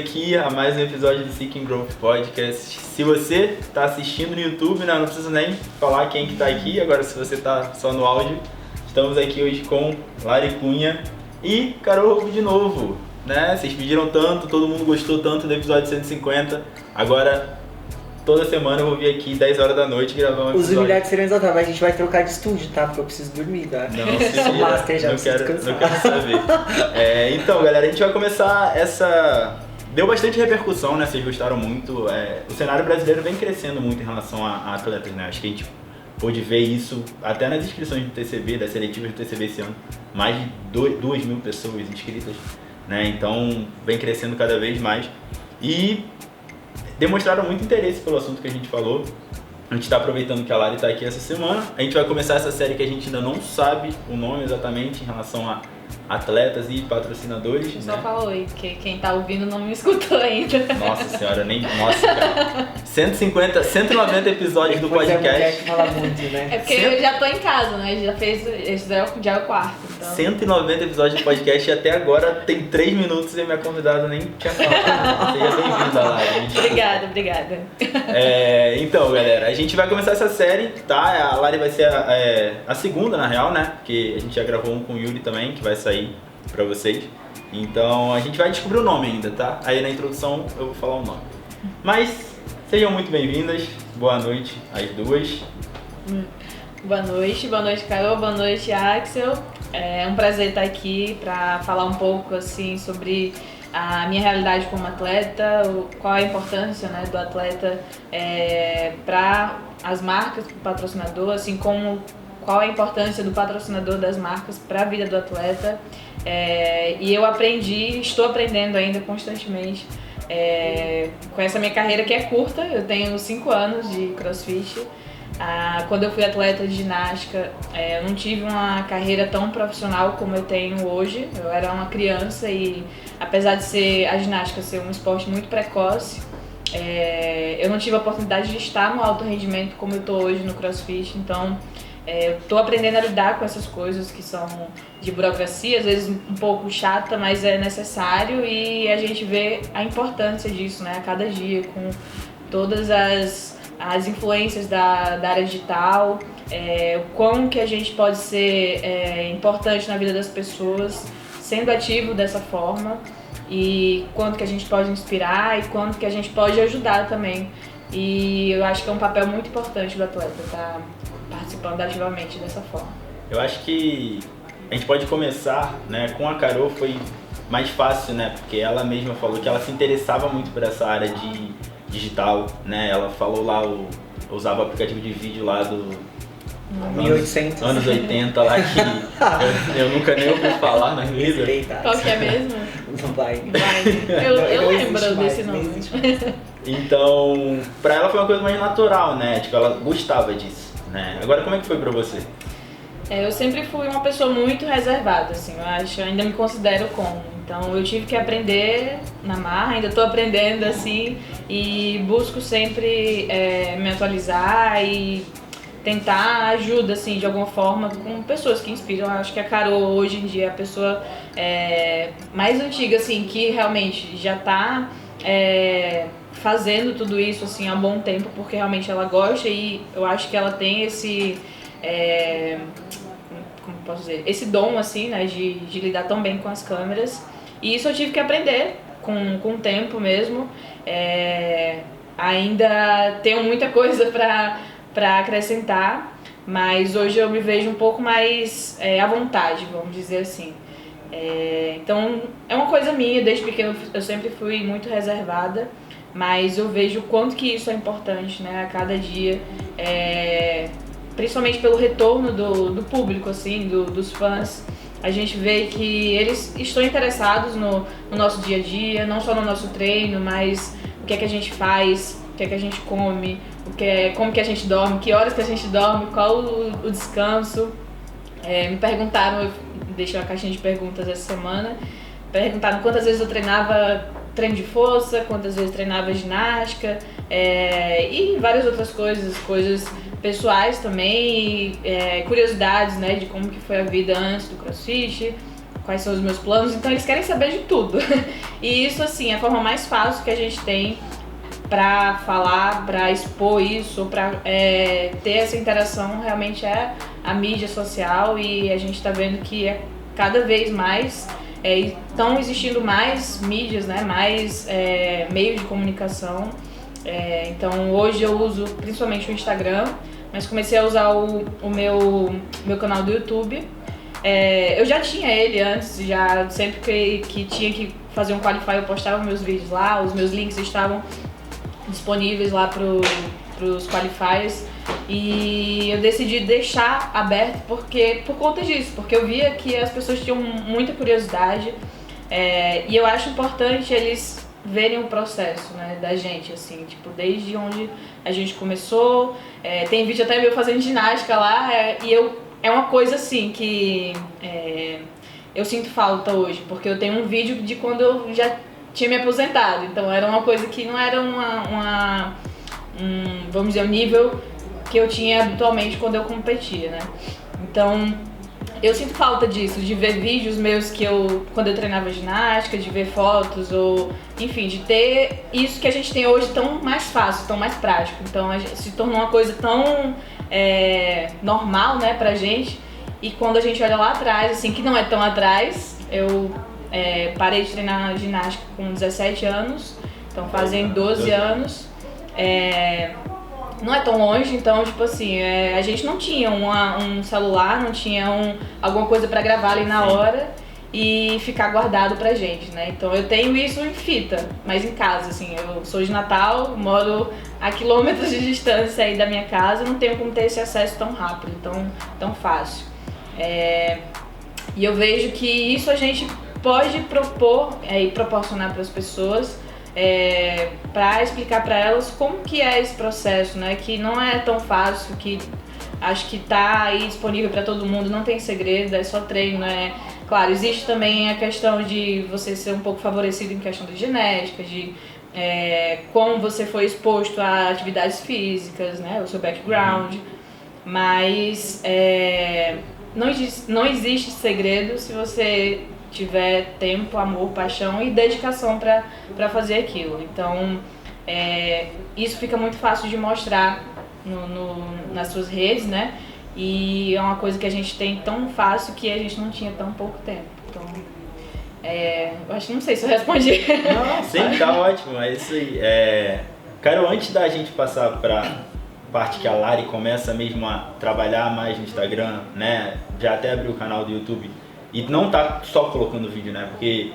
aqui a mais um episódio do Seeking Growth Podcast. Se você está assistindo no YouTube, não preciso nem falar quem que está aqui. Agora, se você está só no áudio, estamos aqui hoje com Lari Cunha e Carol Roubo de novo, né? Vocês pediram tanto, todo mundo gostou tanto do episódio 150. Agora, toda semana eu vou vir aqui 10 horas da noite gravar um episódio. Os humilhados serão exaltados, mas a gente vai trocar de estúdio, tá? Porque eu preciso dormir, tá? Não, sou master já, não preciso quero descansar. saber. Então, galera, a gente vai começar essa... Deu bastante repercussão, né? Vocês gostaram muito. O cenário brasileiro vem crescendo muito em relação a atletas, né? Acho que a gente pôde ver isso até nas inscrições do TCB, das seletivas do TCB esse ano. Mais de 2 mil pessoas inscritas, né? Então, vem crescendo cada vez mais. E demonstraram muito interesse pelo assunto que a gente falou. A gente está aproveitando que a Lari está aqui essa semana. A gente vai começar essa série que a gente ainda não sabe o nome exatamente em relação a atletas e patrocinadores. Só fala oi, porque quem tá ouvindo não me escutou ainda. Nossa senhora, nem... Nossa, cara. 190 episódios do podcast. Fala muito, né? É porque eu já tô em casa, né? Já fez... Esse já é o quarto, então... 190 episódios de podcast e até agora tem 3 minutos e minha convidada nem tinha falado. Seja bem-vinda, Lari. Obrigada. Então, galera, a gente vai começar essa série, tá? A Lari vai ser a segunda, na real, né? Porque a gente já gravou um com o Yuri também, que vai sair pra vocês. Então, a gente vai descobrir o nome ainda, tá? Aí na introdução eu vou falar o nome. Mas, sejam muito bem-vindas. Boa noite às duas. Boa noite, Carol. Boa noite, Axel. É um prazer estar aqui para falar um pouco assim sobre a minha realidade como atleta, qual a importância, né, do atleta para as marcas, para o patrocinador, assim como qual a importância do patrocinador das marcas para a vida do atleta. E eu estou aprendendo ainda constantemente com essa minha carreira que é curta. Eu tenho 5 anos de CrossFit. Quando eu fui atleta de ginástica, eu não tive uma carreira tão profissional como eu tenho hoje. Eu era uma criança e, apesar de a ginástica ser um esporte muito precoce, eu não tive a oportunidade de estar no alto rendimento como eu estou hoje no CrossFit. Então, eu estou aprendendo a lidar com essas coisas que são de burocracia, às vezes um pouco chata, mas é necessário, e a gente vê a importância disso, né, a cada dia, com todas as influências da área digital, o quão que a gente pode ser importante na vida das pessoas sendo ativo dessa forma, e quanto que a gente pode inspirar e quanto que a gente pode ajudar também. E eu acho que é um papel muito importante do atleta estar participando ativamente dessa forma. Eu acho que a gente pode começar, né, com a Carol. Foi mais fácil, né, porque ela mesma falou que ela se interessava muito por essa área de digital, né? Ela falou lá, usava o aplicativo de vídeo lá do 1800. Anos 80 lá, que eu nunca nem ouvi falar na vida. Qual que é mesmo? Vine. Eu lembro desse nome. Então, pra ela foi uma coisa mais natural, né? Tipo, ela gostava disso, né? Agora, como é que foi pra você? Eu sempre fui uma pessoa muito reservada, assim, eu ainda me considero como. Então eu tive que aprender na marra, ainda estou aprendendo assim, e busco sempre me atualizar e tentar ajuda, assim, de alguma forma, com pessoas que inspiram. Eu acho que a Carol hoje em dia é a pessoa mais antiga, assim, que realmente já está fazendo tudo isso assim, há um bom tempo, porque realmente ela gosta, e eu acho que ela tem esse... como posso dizer, esse dom, assim, né, de lidar tão bem com as câmeras. E isso eu tive que aprender com o tempo mesmo. Ainda tenho muita coisa para acrescentar, mas hoje eu me vejo um pouco mais à vontade, vamos dizer assim. Então é uma coisa minha, desde pequeno eu sempre fui muito reservada, mas eu vejo o quanto que isso é importante, né, a cada dia. Principalmente pelo retorno do público, assim, dos fãs. A gente vê que eles estão interessados no nosso dia a dia, não só no nosso treino, mas o que é que a gente faz, o que é que a gente come, como que a gente dorme, que horas que a gente dorme, qual o descanso. Me perguntaram, eu deixei uma caixinha de perguntas essa semana, perguntaram quantas vezes eu treinava treino de força, quantas vezes treinava ginástica, e várias outras coisas pessoais também, curiosidades, né, de como que foi a vida antes do CrossFit, quais são os meus planos, então eles querem saber de tudo. E isso, assim, é a forma mais fácil que a gente tem pra falar, pra expor isso, pra ter essa interação, realmente é a mídia social, e a gente tá vendo que cada vez mais estão existindo mais mídias, né, mais meios de comunicação. Então hoje eu uso principalmente o Instagram, mas comecei a usar o meu canal do YouTube. Eu já tinha ele antes, já sempre que tinha que fazer um Qualify eu postava meus vídeos lá, os meus links estavam disponíveis lá pros Qualifiers, e eu decidi deixar aberto por conta disso, porque eu via que as pessoas tinham muita curiosidade, e eu acho importante eles verem o processo, né, da gente, assim, tipo, desde onde a gente começou. Tem vídeo até meu fazendo ginástica lá, e é uma coisa assim que eu sinto falta hoje, porque eu tenho um vídeo de quando eu já tinha me aposentado, então era uma coisa que não era vamos dizer, um nível que eu tinha habitualmente quando eu competia, né? Então eu sinto falta disso, de ver vídeos meus quando eu treinava ginástica, de ver fotos, ou enfim, de ter isso que a gente tem hoje tão mais fácil, tão mais prático. Então se tornou uma coisa tão normal, né, pra gente, e quando a gente olha lá atrás, assim, que não é tão atrás, eu parei de treinar ginástica com 17 anos, então fazem 12 anos. Não é tão longe, então, tipo assim, a gente não tinha um celular, não tinha alguma coisa pra gravar ali na hora e ficar guardado pra gente, né? Então eu tenho isso em fita, mas em casa, assim, eu sou de Natal, moro a quilômetros de distância aí da minha casa, não tenho como ter esse acesso tão rápido, tão fácil. E eu vejo que isso a gente pode propor e proporcionar para as pessoas, para explicar para elas como que é esse processo, né? Que não é tão fácil, que acho que tá aí disponível para todo mundo, não tem segredo, é só treino, né? Claro, existe também a questão de você ser um pouco favorecido em questão de genética, de como você foi exposto a atividades físicas, né? O seu background, mas não existe segredo se você tiver tempo, amor, paixão e dedicação para fazer aquilo. Então, isso fica muito fácil de mostrar nas suas redes, né? E é uma coisa que a gente tem tão fácil que a gente não tinha tão pouco tempo. Então, eu acho que não sei se eu respondi. Não, sim, tá ótimo. É isso aí. Cara, antes da gente passar pra parte que a Lari começa mesmo a trabalhar mais no Instagram, né? Já até abriu o canal do YouTube. E não tá só colocando vídeo, né? Porque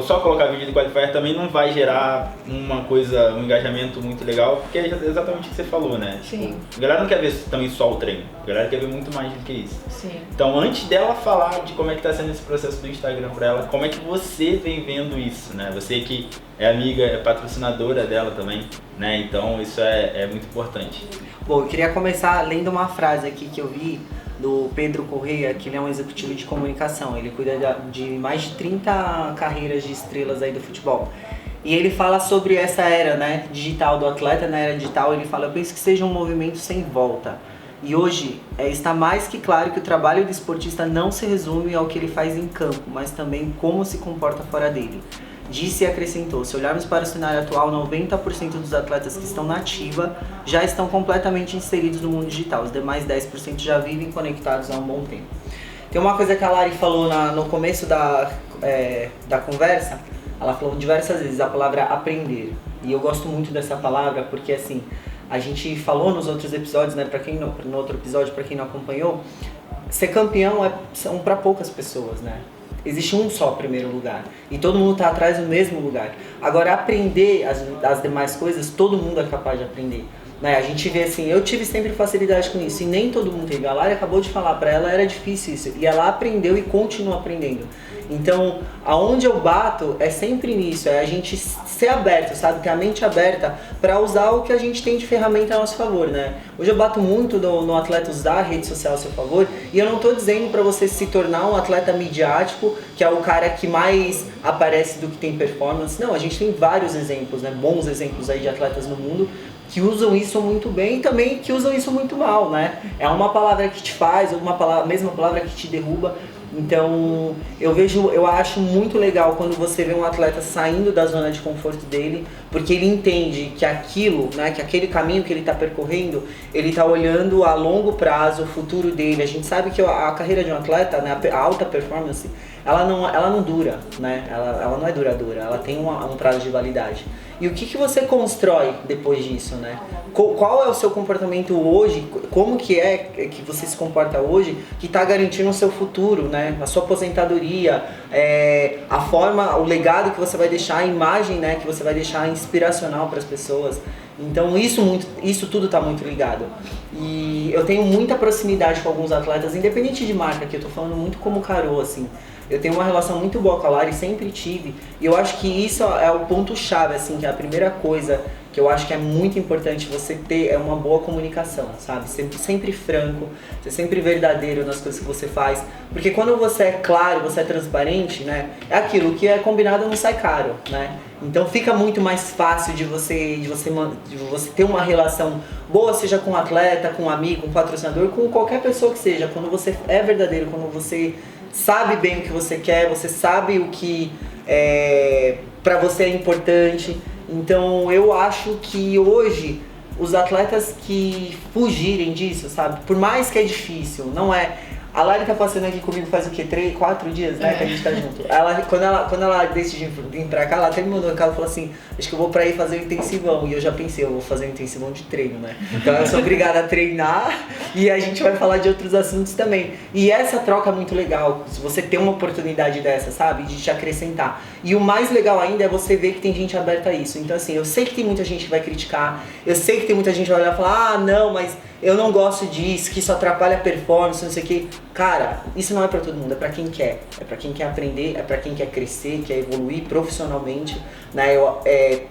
só colocar vídeo do Qualifier também não vai gerar um engajamento muito legal, porque é exatamente o que você falou, né? Sim. Tipo, a galera não quer ver também só o treino, a galera quer ver muito mais do que isso. Sim. Então, antes dela falar de como é que tá sendo esse processo do Instagram pra ela, como é que você vem vendo isso, né? Você que é amiga, é patrocinadora dela também, né? Então, isso é muito importante. Bom, eu queria começar lendo uma frase aqui que eu vi do Pedro Correia, que ele é um executivo de comunicação. Ele cuida de mais de 30 carreiras de estrelas aí do futebol. E ele fala sobre essa era, né, digital do atleta, na era digital. Ele fala: eu penso que seja um movimento sem volta. E hoje está mais que claro que o trabalho do esportista não se resume ao que ele faz em campo, mas também como se comporta fora dele. Disse e acrescentou: se olharmos para o cenário atual, 90% dos atletas que estão na ativa já estão completamente inseridos no mundo digital. Os demais 10% já vivem conectados há um bom tempo. Tem uma coisa que a Lari falou no começo da conversa. Ela falou diversas vezes a palavra aprender. E eu gosto muito dessa palavra porque, assim, a gente falou nos outros episódios, né? No outro episódio, para quem não acompanhou, ser campeão são para poucas pessoas, né? Existe um só primeiro lugar e todo mundo está atrás do mesmo lugar. Agora, aprender as demais coisas, todo mundo é capaz de aprender, né? A gente vê assim, eu tive sempre facilidade com isso e nem todo mundo teve. A Lara acabou de falar, para ela era difícil isso e ela aprendeu e continua aprendendo. Então, aonde eu bato é sempre nisso, é a gente ser aberto, sabe? Ter a mente aberta para usar o que a gente tem de ferramenta a nosso favor, né? Hoje eu bato muito no atleta usar a rede social a seu favor e eu não tô dizendo para você se tornar um atleta midiático, que é o cara que mais aparece do que tem performance. Não, a gente tem vários exemplos, né? Bons exemplos aí de atletas no mundo que usam isso muito bem e também que usam isso muito mal, né? É uma palavra que te faz, mesma palavra que te derruba. Então, eu acho muito legal quando você vê um atleta saindo da zona de conforto dele, porque ele entende que aquilo, né, que aquele caminho que ele está percorrendo, ele está olhando a longo prazo, o futuro dele. A gente sabe que a carreira de um atleta, né, a alta performance, ela não dura, né? Ela não é duradoura, ela tem um prazo de validade. E o que você constrói depois disso, né? Qual é o seu comportamento hoje? Como que é que você se comporta hoje que está garantindo o seu futuro, né? A sua aposentadoria, a forma, o legado que você vai deixar, a imagem, né, que você vai deixar inspiracional para as pessoas. Então isso tudo está muito ligado. E eu tenho muita proximidade com alguns atletas, independente de marca, que eu tô falando muito como Carol, assim. Eu tenho uma relação muito boa com a Lari, sempre tive, e eu acho que isso é o ponto-chave, assim, que é a primeira coisa que eu acho que é muito importante você ter, é uma boa comunicação, sabe? Sempre franco, ser sempre verdadeiro nas coisas que você faz, porque quando você é claro, você é transparente, né? É aquilo que é combinado não sai caro, né? Então fica muito mais fácil de você ter uma relação boa, seja com um atleta, com um amigo, com um patrocinador, com qualquer pessoa que seja, quando você é verdadeiro, quando você sabe bem o que você quer, você sabe o que pra você é importante. Então eu acho que hoje os atletas que fugirem disso, sabe? Por mais que é difícil, não é... A Lari tá passando aqui comigo faz o quê? 3, 4 dias, né? Que a gente tá junto. Quando ela decidiu vir pra cá, ela até me mandou um recado e falou assim: acho que eu vou pra aí fazer um intensivão. E eu já pensei, eu vou fazer um intensivão de treino, né? Então eu sou obrigada a treinar e a gente vai falar de outros assuntos também. E essa troca é muito legal, se você tem uma oportunidade dessa, sabe? De te acrescentar. E o mais legal ainda é você ver que tem gente aberta a isso. Então assim, eu sei que tem muita gente que vai criticar, eu sei que tem muita gente que vai olhar e falar: ah, não, mas eu não gosto disso, que isso atrapalha a performance, não sei o que. Cara, isso não é pra todo mundo, é pra quem quer. É pra quem quer aprender, é pra quem quer crescer, quer evoluir profissionalmente, né?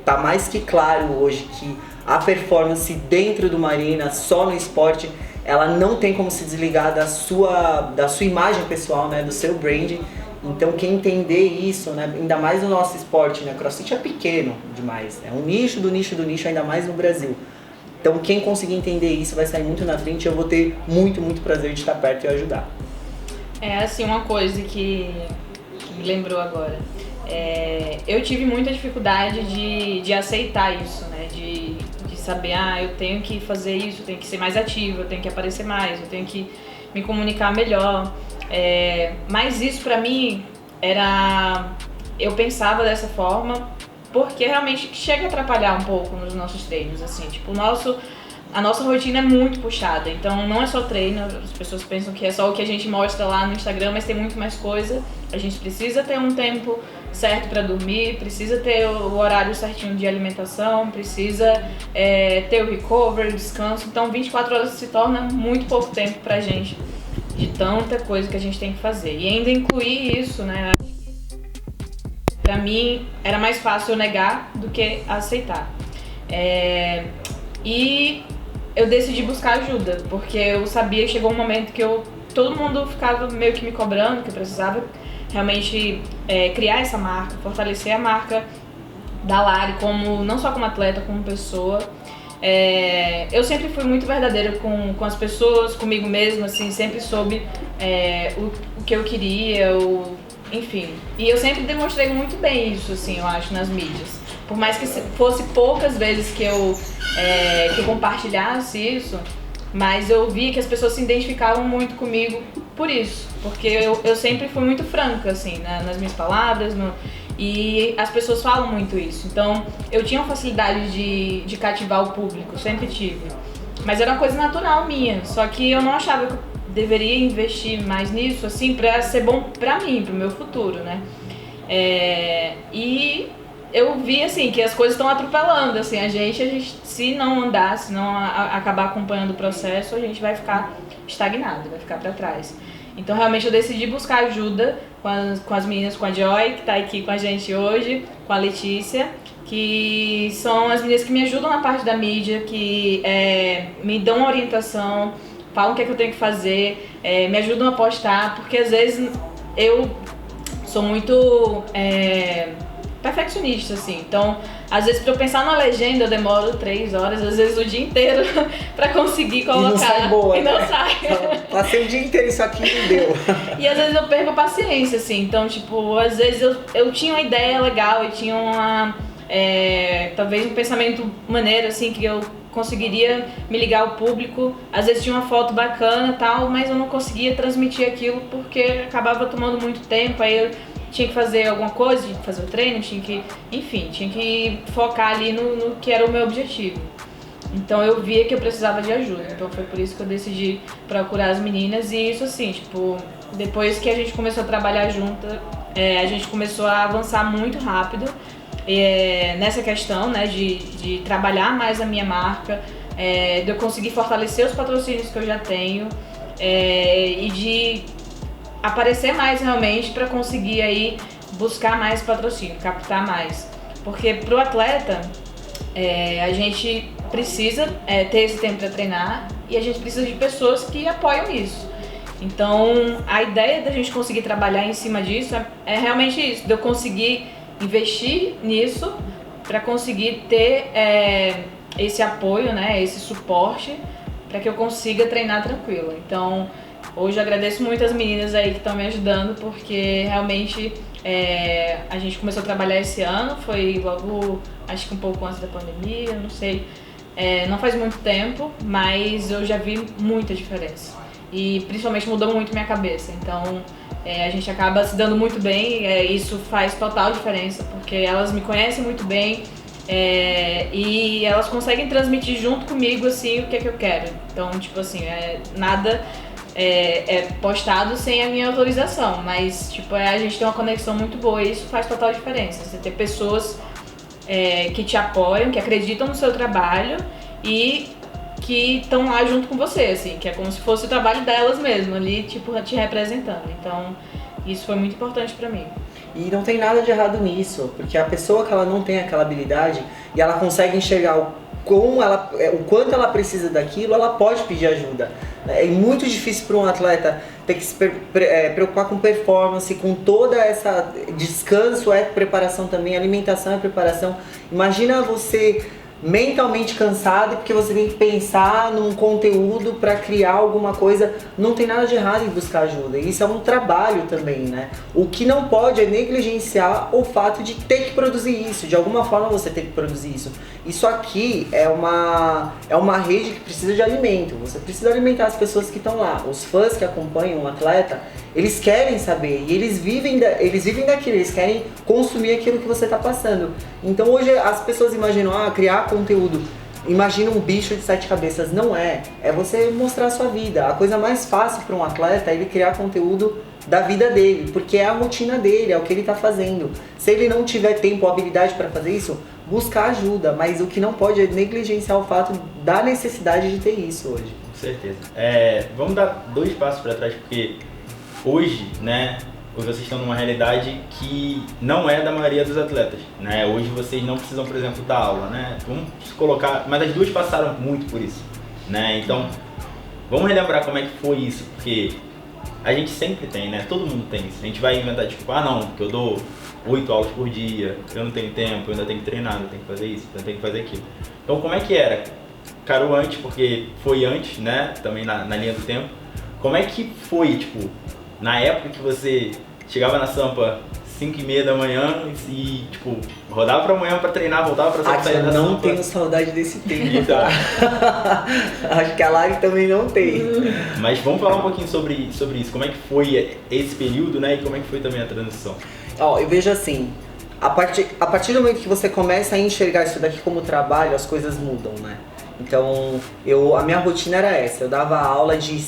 Tá mais que claro hoje que a performance dentro de uma arena, só no esporte, ela não tem como se desligar da sua imagem pessoal, né? Do seu branding. Então quem entender isso, né? Ainda mais no nosso esporte, né? CrossFit é pequeno demais, é um nicho do nicho do nicho, ainda mais no Brasil. Então quem conseguir entender isso vai sair muito na frente e eu vou ter muito, muito prazer de estar perto e ajudar. É assim, uma coisa que me lembrou agora. Eu tive muita dificuldade de aceitar isso, né? De saber, eu tenho que fazer isso, eu tenho que ser mais ativa, eu tenho que aparecer mais, eu tenho que me comunicar melhor. Mas isso pra mim eu pensava dessa forma porque realmente chega a atrapalhar um pouco nos nossos treinos, assim, tipo, a nossa rotina é muito puxada, então não é só treino, as pessoas pensam que é só o que a gente mostra lá no Instagram, mas tem muito mais coisa. A gente precisa ter um tempo certo para dormir, precisa ter o horário certinho de alimentação, precisa ter o recovery, o descanso, então 24 horas se torna muito pouco tempo pra gente, de tanta coisa que a gente tem que fazer. E ainda incluir isso, né? Pra mim era mais fácil eu negar do que aceitar. E eu decidi buscar ajuda, porque eu sabia que chegou um momento que todo mundo ficava meio que me cobrando, que eu precisava realmente criar essa marca, fortalecer a marca da Lari, não só como atleta, como pessoa. Eu sempre fui muito verdadeira com as pessoas, comigo mesma, assim, sempre soube o que eu queria, enfim. E eu sempre demonstrei muito bem isso, assim, eu acho, nas mídias. Por mais que fosse poucas vezes que eu compartilhasse isso, mas eu vi que as pessoas se identificavam muito comigo por isso. Porque eu sempre fui muito franca, assim, nas minhas palavras, e as pessoas falam muito isso. Então, eu tinha uma facilidade de cativar o público, sempre tive. Mas era uma coisa natural minha, só que eu não achava que eu deveria investir mais nisso, assim, pra ser bom pra mim, pro meu futuro, né? E eu vi, assim, que as coisas estão atropelando, assim, a gente, se não andar, se não acabar acompanhando o processo, a gente vai ficar estagnado, vai ficar pra trás. Então, realmente, eu decidi buscar ajuda com as meninas, com a Joy, que tá aqui com a gente hoje, com a Letícia, que são as meninas que me ajudam na parte da mídia, que me dão uma orientação, falam o que é que eu tenho que fazer, me ajudam a postar, porque às vezes eu sou muito perfeccionista, assim. Então, às vezes pra eu pensar na legenda eu demoro 3 horas, às vezes o dia inteiro pra conseguir colocar. E não sai boa, e não né? sai. Passei o dia inteiro, isso aqui não deu. E às vezes eu perco a paciência, assim. Então, tipo, às vezes eu tinha uma ideia legal e tinha talvez um pensamento maneiro, assim, que eu conseguiria me ligar ao público. Às vezes tinha uma foto bacana e tal, mas eu não conseguia transmitir aquilo porque acabava tomando muito tempo. Aí eu tinha que fazer alguma coisa, tinha que fazer o treino, tinha que focar ali no que era o meu objetivo. Então eu via que eu precisava de ajuda, então foi por isso que eu decidi procurar as meninas. E isso, assim, tipo, depois que a gente começou a trabalhar junto, a gente começou a avançar muito rápido nessa questão, né, de trabalhar mais a minha marca, de eu conseguir fortalecer os patrocínios que eu já tenho, e de aparecer mais realmente para conseguir aí buscar mais patrocínio, captar mais. Porque pro atleta, a gente precisa ter esse tempo para treinar e a gente precisa de pessoas que apoiam isso. Então, a ideia da gente conseguir trabalhar em cima disso é realmente isso, de eu conseguir investir nisso para conseguir ter esse apoio, né, esse suporte para que eu consiga treinar tranquilo. Então, hoje eu agradeço muito as meninas aí que estão me ajudando, porque realmente a gente começou a trabalhar esse ano, foi logo, acho que um pouco antes da pandemia, não sei, não faz muito tempo, mas eu já vi muita diferença e principalmente mudou muito minha cabeça. Então a gente acaba se dando muito bem, isso faz total diferença, porque elas me conhecem muito bem, e elas conseguem transmitir junto comigo assim o que é que eu quero. Então, tipo assim, nada é postado sem a minha autorização, mas tipo, a gente tem uma conexão muito boa e isso faz total diferença. Você ter pessoas que te apoiam, que acreditam no seu trabalho e que estão lá junto com você, assim, que é como se fosse o trabalho delas mesmo, ali, tipo, te representando. Então, isso foi muito importante pra mim. E não tem nada de errado nisso, porque a pessoa que ela não tem aquela habilidade e ela consegue enxergar o quanto ela precisa daquilo, ela pode pedir ajuda. É muito difícil para um atleta ter que se preocupar com performance, com toda essa descanso, preparação também, alimentação é preparação. Imagina você mentalmente cansado porque você tem que pensar num conteúdo para criar alguma coisa. Não tem nada de errado em buscar ajuda, isso é um trabalho também, né? O que não pode é negligenciar o fato de ter que produzir isso, de alguma forma você tem que produzir isso. Isso aqui é uma rede que precisa de alimento, você precisa alimentar as pessoas que estão lá. Os fãs que acompanham um atleta, eles querem saber e eles vivem daquilo, eles querem consumir aquilo que você está passando. Então hoje as pessoas imaginam, criar conteúdo, imagina um bicho de 7 cabeças. Não é você mostrar a sua vida. A coisa mais fácil para um atleta é ele criar conteúdo da vida dele, porque é a rotina dele, é o que ele está fazendo. Se ele não tiver tempo ou habilidade para fazer isso, buscar ajuda, mas o que não pode é negligenciar o fato da necessidade de ter isso hoje. Com certeza. Vamos dar 2 passos para trás, porque hoje, né, vocês estão numa realidade que não é da maioria dos atletas, né? Hoje vocês não precisam, por exemplo, dar aula, né? Vamos colocar, mas as duas passaram muito por isso, né? Então, vamos relembrar como é que foi isso, porque a gente sempre tem, né? Todo mundo tem isso. A gente vai inventar, tipo, não, porque eu dou 8 aulas por dia, eu não tenho tempo, eu ainda tenho que treinar, eu tenho que fazer isso, eu tenho que fazer aquilo. Então, como é que era? Caro antes, porque foi antes, né? Também na linha do tempo. Como é que foi, tipo, na época que você chegava na Sampa 5h30 da manhã e, tipo, rodava pra manhã pra treinar, voltava pra Sampa, sair da Sampa? Eu não tenho saudade desse tempo, tá? Acho que a Lari também não tem. Mas vamos falar um pouquinho sobre isso. Como é que foi esse período, né? E como é que foi também a transição? Eu vejo assim, a partir do momento que você começa a enxergar isso daqui como trabalho, as coisas mudam, né? Então, a minha rotina era essa, eu dava aula de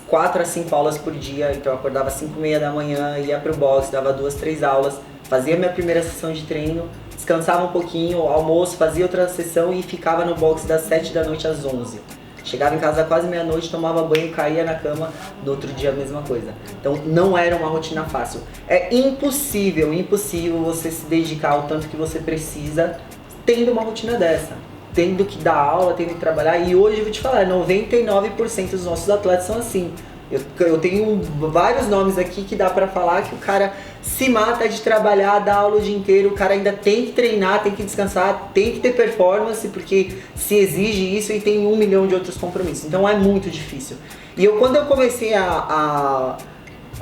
4 a 5 aulas por dia, então eu acordava às 5h30 da manhã, ia pro box, dava 2, 3 aulas, fazia minha primeira sessão de treino, descansava um pouquinho, almoço, fazia outra sessão e ficava no box das 7 da noite às 11. Chegava em casa quase meia-noite, tomava banho, caía na cama, no outro dia a mesma coisa. Então não era uma rotina fácil. É impossível você se dedicar ao tanto que você precisa tendo uma rotina dessa. Tendo que dar aula, tendo que trabalhar. E hoje eu vou te falar, 99% dos nossos atletas são assim. Eu tenho vários nomes aqui que dá pra falar que o cara se mata de trabalhar, dá aula o dia inteiro, o cara ainda tem que treinar, tem que descansar, tem que ter performance, porque se exige isso e tem 1 milhão de outros compromissos. Então é muito difícil. E quando eu comecei a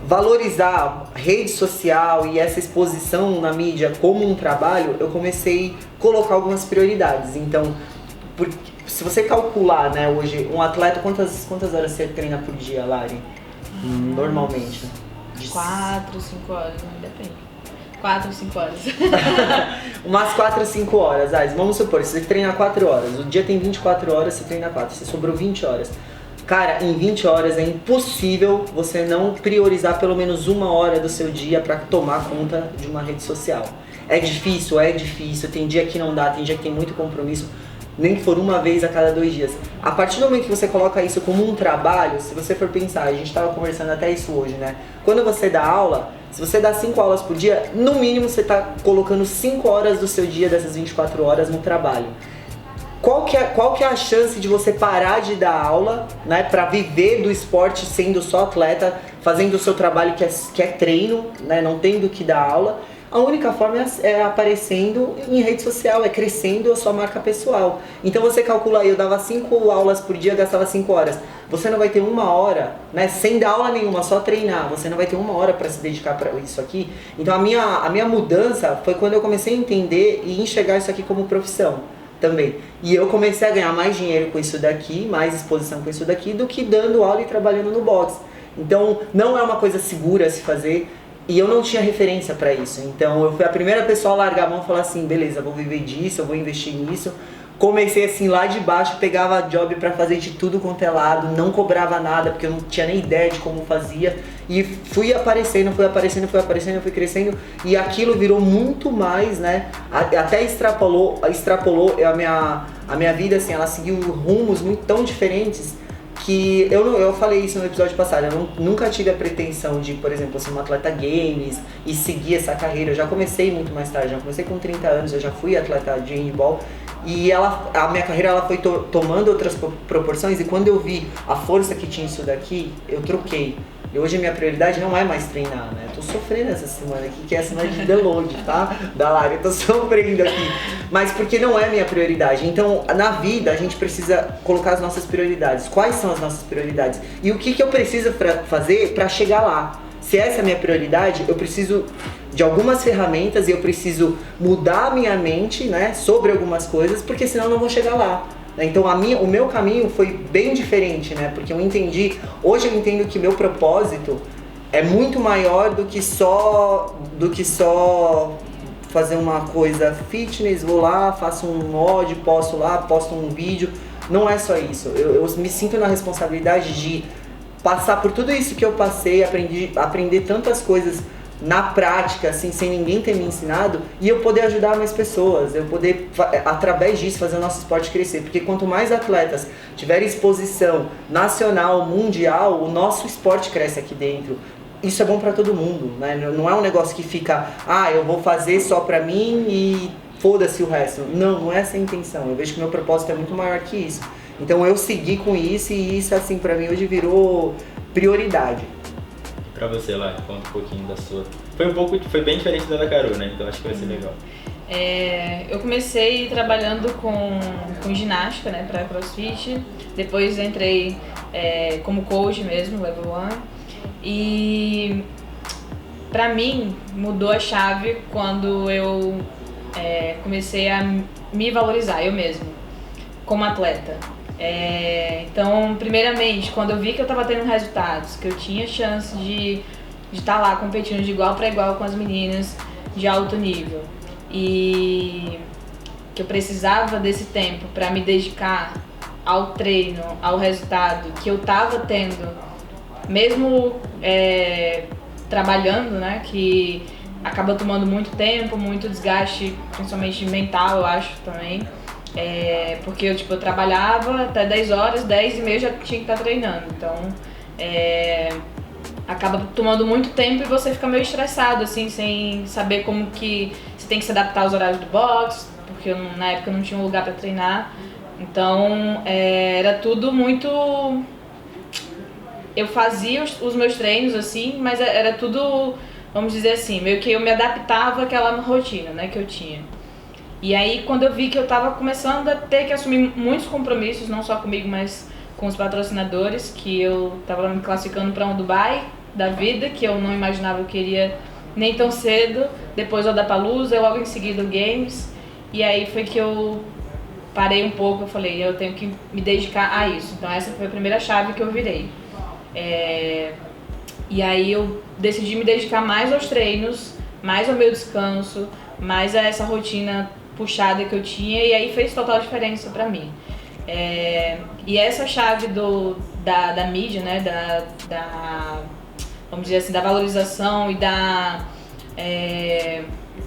valorizar rede social e essa exposição na mídia como um trabalho, eu comecei a colocar algumas prioridades. Então, se você calcular, né, hoje, um atleta, quantas horas você treina por dia, Lari? Normalmente? 4, 5 horas, não depende. 4, 5 horas. Umas 4, 5 horas. Vamos supor, se você treina 4 horas, o dia tem 24 horas, você treina 4, você sobrou 20 horas. Cara, em 20 horas é impossível você não priorizar pelo menos 1 hora do seu dia para tomar conta de uma rede social. É difícil, tem dia que não dá, tem dia que tem muito compromisso, nem que for uma vez a cada 2 dias. A partir do momento que você coloca isso como um trabalho, se você for pensar, a gente estava conversando até isso hoje, né? Quando você dá aula, se você dá 5 aulas por dia, no mínimo você está colocando 5 horas do seu dia, dessas 24 horas, no trabalho. Qual que é a chance de você parar de dar aula, né, para viver do esporte sendo só atleta, fazendo o seu trabalho que é treino, né, não tendo que dar aula? A única forma é aparecendo em rede social, é crescendo a sua marca pessoal. Então você calcula aí, eu dava 5 aulas por dia, gastava 5 horas. Você não vai ter 1 hora, né, sem dar aula nenhuma, só treinar. Você não vai ter 1 hora para se dedicar para isso aqui. Então a minha mudança foi quando eu comecei a entender e enxergar isso aqui como profissão também. E eu comecei a ganhar mais dinheiro com isso daqui, mais exposição com isso daqui, do que dando aula e trabalhando no boxe. Então não é uma coisa segura a se fazer. E eu não tinha referência para isso, então eu fui a primeira pessoa a largar a mão e falar assim, beleza, vou viver disso, eu vou investir nisso. Comecei assim lá de baixo, pegava job para fazer de tudo quanto é lado, não cobrava nada, porque eu não tinha nem ideia de como fazia. E fui aparecendo, fui crescendo, e aquilo virou muito mais, né, até extrapolou a minha vida, assim, ela seguiu rumos muito tão diferentes, que eu falei isso no episódio passado, eu nunca tive a pretensão de, por exemplo, ser um atleta games e seguir essa carreira. Eu já comecei muito mais tarde, já comecei com 30 anos, eu já fui atleta de handball. E a minha carreira ela foi tomando outras proporções, e quando eu vi a força que tinha isso daqui, eu troquei. E hoje a minha prioridade não é mais treinar, né? Eu tô sofrendo essa semana aqui, que é a semana de deload, tá? Da Lara, eu tô sofrendo aqui. Mas porque não é minha prioridade. Então, na vida, a gente precisa colocar as nossas prioridades. Quais são as nossas prioridades? E o que eu preciso fazer para chegar lá? Se essa é a minha prioridade, eu preciso de algumas ferramentas e eu preciso mudar a minha mente, né, sobre algumas coisas, porque senão eu não vou chegar lá. Então o meu caminho foi bem diferente, né? Porque hoje eu entendo que meu propósito é muito maior do que só fazer uma coisa fitness, vou lá, faço um mod, posto um vídeo. Não é só isso. Eu me sinto na responsabilidade de passar por tudo isso que eu passei, aprender tantas coisas na prática, assim, sem ninguém ter me ensinado, e eu poder ajudar mais pessoas, eu poder, através disso, fazer o nosso esporte crescer. Porque quanto mais atletas tiverem exposição nacional, mundial, o nosso esporte cresce aqui dentro. Isso é bom pra todo mundo, né? Não é um negócio que fica, eu vou fazer só pra mim e foda-se o resto. Não é essa a intenção. Eu vejo que meu propósito é muito maior que isso. Então eu segui com isso, e isso, assim, pra mim hoje virou prioridade. Pra você lá, conta um pouquinho da sua. Foi bem diferente da Carol, né? Então acho que vai ser legal. Eu comecei trabalhando com ginástica, né, pra CrossFit. Depois entrei como coach mesmo, level 1. E pra mim mudou a chave quando eu comecei a me valorizar, eu mesmo, como atleta. Então, primeiramente, quando eu vi que eu tava tendo resultados, que eu tinha chance de estar lá competindo de igual para igual com as meninas de alto nível, e que eu precisava desse tempo para me dedicar ao treino, ao resultado que eu tava tendo, mesmo trabalhando, né, que acaba tomando muito tempo, muito desgaste, principalmente mental, eu acho também. Porque eu trabalhava até 10 horas, 10 e meia eu já tinha que estar treinando. Então, acaba tomando muito tempo e você fica meio estressado, assim, sem saber como que você tem que se adaptar aos horários do boxe, porque na época eu não tinha um lugar para treinar. Então, era tudo muito eu fazia os meus treinos assim, mas era tudo, vamos dizer assim, meio que eu me adaptava àquela rotina, né, que eu tinha. E aí quando eu vi que eu estava começando a ter que assumir muitos compromissos, não só comigo, mas com os patrocinadores, que eu estava me classificando para um Dubai da vida, que eu não imaginava que eu queria nem tão cedo, depois o Lollapalooza, logo em seguida o Games, e aí foi que eu parei um pouco, eu falei, eu tenho que me dedicar a isso. Então essa foi a primeira chave que eu virei. E aí eu decidi me dedicar mais aos treinos, mais ao meu descanso, mais a essa rotina puxada que eu tinha, e aí fez total diferença pra mim. E essa chave da mídia, né, vamos dizer assim, da valorização e